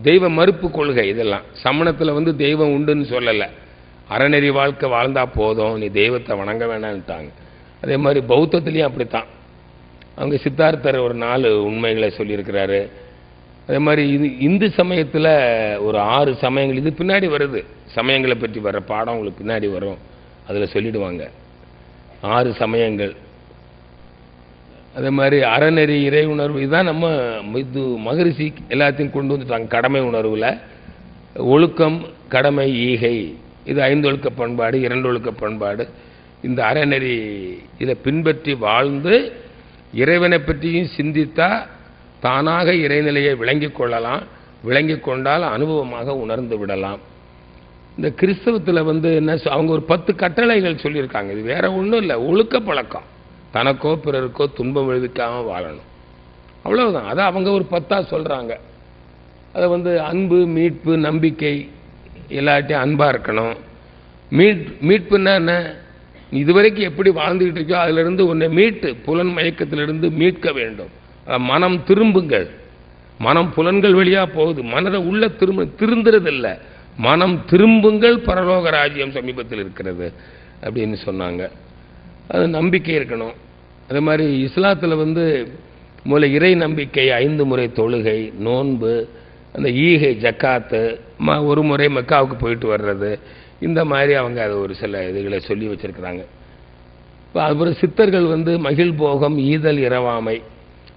தெய்வ மறுப்பு கொள்கை. இதெல்லாம் சமணத்தில் தெய்வம் உண்டுன்னு சொல்லலை, அறநெறி வாழ்க்கை வாழ்ந்தா போதும், நீ தெய்வத்தை வணங்க வேணான்ட்டாங்க. அதே மாதிரி பௌத்தத்துலேயும் அப்படித்தான். அவங்க சித்தார்த்தர் ஒரு 4 உண்மைகளை சொல்லியிருக்கிறாரு. அதே மாதிரி இந்து சமயத்தில் ஒரு 6 சமயங்கள், இது பின்னாடி வருது, சமயங்களை பற்றி வர்ற பாடம் உங்களுக்கு பின்னாடி வரும், அதில் சொல்லிடுவாங்க 6 சமயங்கள். அதே மாதிரி அறநெறி இறை உணர்வு, இதுதான் நம்ம இது மகரிஷி எல்லாத்தையும் கொண்டு வந்துட்டாங்க. கடமை உணர்வில் ஒழுக்கம், கடமை, ஈகை, இது 5 ஒழுக்க பண்பாடு, 2 ஒழுக்க பண்பாடு. இந்த அறநெறி இதை பின்பற்றி வாழ்ந்து இறைவனை பற்றியும் சிந்தித்தா தானாக இறைநிலையை விளங்கி கொள்ளலாம். விளங்கி கொண்டால் அனுபவமாக உணர்ந்து விடலாம். இந்த கிறிஸ்தவத்தில் என்ன அவங்க ஒரு 10 கட்டளைகள் சொல்லியிருக்காங்க. இது வேற ஒன்றும் இல்லை, ஒழுக்க பழக்கம். தனக்கோ பிறருக்கோ துன்பம் விளைவிக்காமல் வாழணும், அவ்வளவுதான். அதை அவங்க ஒரு 10ஆ சொல்றாங்க. அதை அன்பு, மீட்பு, நம்பிக்கை, எல்லாட்டையும் அன்பா இருக்கணும். மீட்புன்னா என்ன, இதுவரைக்கும் எப்படி வாழ்ந்துகிட்டு இருக்கோ அதிலிருந்து உன்னை மீட்டு புலன் மயக்கத்திலிருந்து மீட்க வேண்டும். மனம் திரும்புங்கள். மனம் புலன்கள் வழியா போகுது, மனதை உள்ள திருந்துறது இல்லை. மனம் திரும்புங்கள், பரலோக ராஜ்யம் சமீபத்தில் இருக்கிறது அப்படின்னு சொன்னாங்க. அது நம்பிக்கை இருக்கணும். அதே மாதிரி இஸ்லாத்தில் முதல்ல இறை நம்பிக்கை, 5 முறை தொழுகை, நோன்பு, அந்த ஈகை, ஜக்காத்து, ஒரு முறை மெக்காவுக்கு போயிட்டு வர்றது, இந்த மாதிரி அவங்க அது ஒரு சில இதுகளை சொல்லி வச்சிருக்கிறாங்க. இப்போ அதுபோல் சித்தர்கள் மகிழ்போகம், ஈதல், இரவாமை.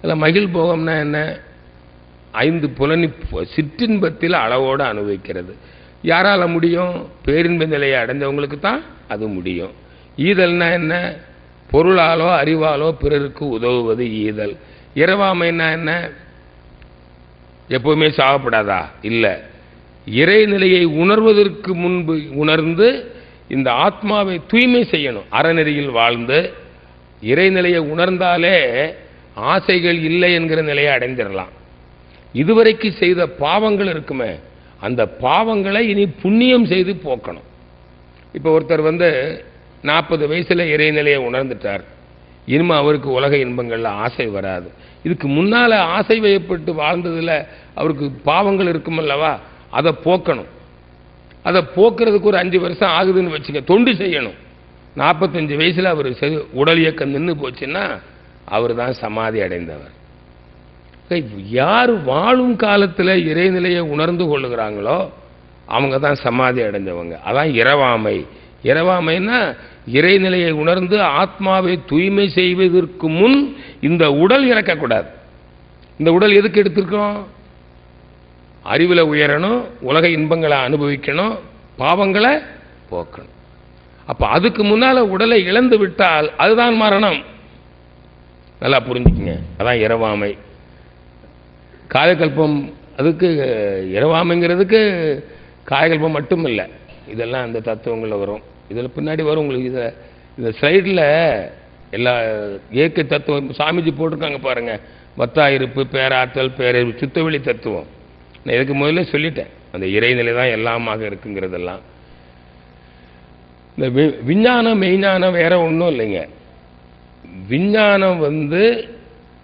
அதில் மகிழ்போகம்னா என்ன, 5 புலனி சிற்றின்பத்தில் அளவோடு அனுபவிக்கிறது. யாரால முடியும், பேரின்ப நிலையை அடைந்தவங்களுக்கு தான் அது முடியும். ஈதல்னா என்ன, பொருளாலோ அறிவாலோ பிறருக்கு உதவுவது ஈதல். இரவாமைன்னா என்ன, எப்பவுமே சாகப்படாதா, இல்லை, இறைநிலையை உணர்வதற்கு முன்பு உணர்ந்து இந்த ஆத்மாவை தூய்மை செய்யணும். அறநெறியில் வாழ்ந்து இறைநிலையை உணர்ந்தாலே ஆசைகள் இல்லை என்கிற நிலையை அடைஞ்சிடலாம். இதுவரைக்கு செய்த பாவங்கள் இருக்குமே, அந்த பாவங்களை இனி புண்ணியம் செய்து போக்கணும். இப்போ ஒருத்தர் 40 வயசுல இறைநிலையை உணர்ந்துட்டார், இனிமே அவருக்கு உலக இன்பங்கள்ல ஆசை வராது. இதுக்கு முன்னால ஆசை வயப்பட்டு வாழ்ந்ததுல அவருக்கு பாவங்கள் இருக்குமல்லவா, அதை போக்கணும். அதை போக்குறதுக்கு ஒரு 5 வருஷம் ஆகுதுன்னு வச்சுக்க, தொண்டு செய்யணும். 45 வயசுல அவர் உடல் இயக்கம் நின்று போச்சுன்னா அவர் தான் சமாதி அடைந்தவர். யார் வாழும் காலத்தில் இறைநிலையை உணர்ந்து கொள்ளுகிறாங்களோ அவங்க தான் சமாதி அடைஞ்சவங்க. அதான் இரவாமை. இரவாமைன்னா இறைநிலையை உணர்ந்து ஆத்மாவை தூய்மை செய்வதற்கு முன் இந்த உடல் இறக்கக்கூடாது. இந்த உடல் எதுக்கு எடுத்திருக்கோம், அறிவில் உயரணும், உலக இன்பங்களை அனுபவிக்கணும், பாவங்களை போக்கணும். அப்ப அதுக்கு முன்னால உடலை இழந்து விட்டால் அதுதான் மரணம். நல்லா புரிஞ்சுக்குங்க. அதான் இரவாமை. காயகல்பம், அதுக்கு இரவாமைங்கிறதுக்கு காயகல்பம் மட்டும் இல்லை, இதெல்லாம் அந்த தத்துவங்களில் வரும். இதில் பின்னாடி வரும் உங்களுக்கு. இந்த ஸ்லைடில் எல்லா இயற்கை தத்துவம் சாமிஜி போட்டிருக்காங்க பாருங்க. மத்தாயிருப்பு, பேராற்றல், பேரறிவு, சுத்தவெளி தத்துவம். நான் இதுக்கு முதல்ல சொல்லிட்டேன், அந்த இறைநிலை தான் எல்லாமாக இருக்குங்கிறதெல்லாம். இந்த விஞ்ஞானம் மெய்ஞானம் வேற ஒன்றும் இல்லைங்க. விஞ்ஞானம்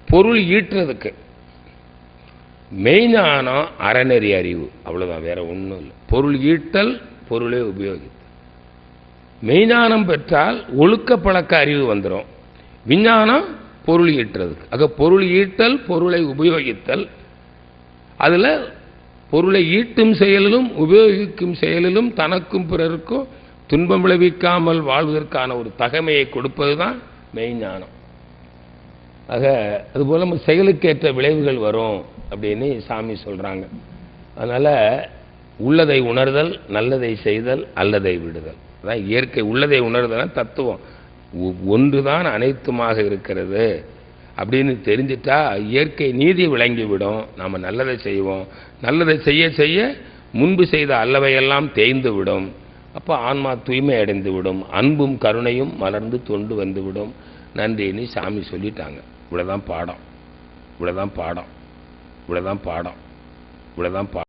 பொருள் ஈட்டுறதுக்கு, மெய்ஞானம் அறநெறி அறிவு, அவ்வளவுதான், வேற ஒன்றும் இல்லை. பொருள் ஈட்டல், பொருளை உபயோகித்தல். மெய்ஞானம் பெற்றால் ஒழுக்க பழக்க அறிவு வந்துடும். விஞ்ஞானம் பொருள் ஈட்டுறதுக்கு. ஆக பொருள் ஈட்டல், பொருளை உபயோகித்தல், அதில் பொருளை ஈட்டும் செயலிலும் உபயோகிக்கும் செயலிலும் தனக்கும் பிறருக்கும் துன்பம் விளைவிக்காமல் வாழ்வதற்கான ஒரு தகமையை கொடுப்பது தான் மெய்ஞானம். ஆக அதுபோல் நம்ம செயலுக்கேற்ற விளைவுகள் வரும் அப்படின்னு சாமி சொல்கிறாங்க. அதனால் உள்ளதை உணர்தல், நல்லதை செய்தல், அல்லதை விடுதல், அதான் இயற்கை. உள்ளதை உணர்தல் தத்துவம் ஒன்று தான் அனைத்துமாக இருக்கிறது அப்படின்னு தெரிஞ்சிட்டா இயற்கை நீதி விளங்கிவிடும். நாம் நல்லதை செய்வோம். நல்லதை செய்ய செய்ய முன்பு செய்த அல்லவையெல்லாம் தேய்ந்து விடும். அப்போ ஆன்மா தூய்மை அடைந்து விடும். அன்பும் கருணையும் மலர்ந்து தொண்டு வந்துவிடும். நன்றின்னு சாமி சொல்லிட்டாங்க. இவ்வளோதான் பாடம், இவ்வளோதான் பாடம், இவ்வளோதான் பாடம், இவ்வளோதான் பாடம்.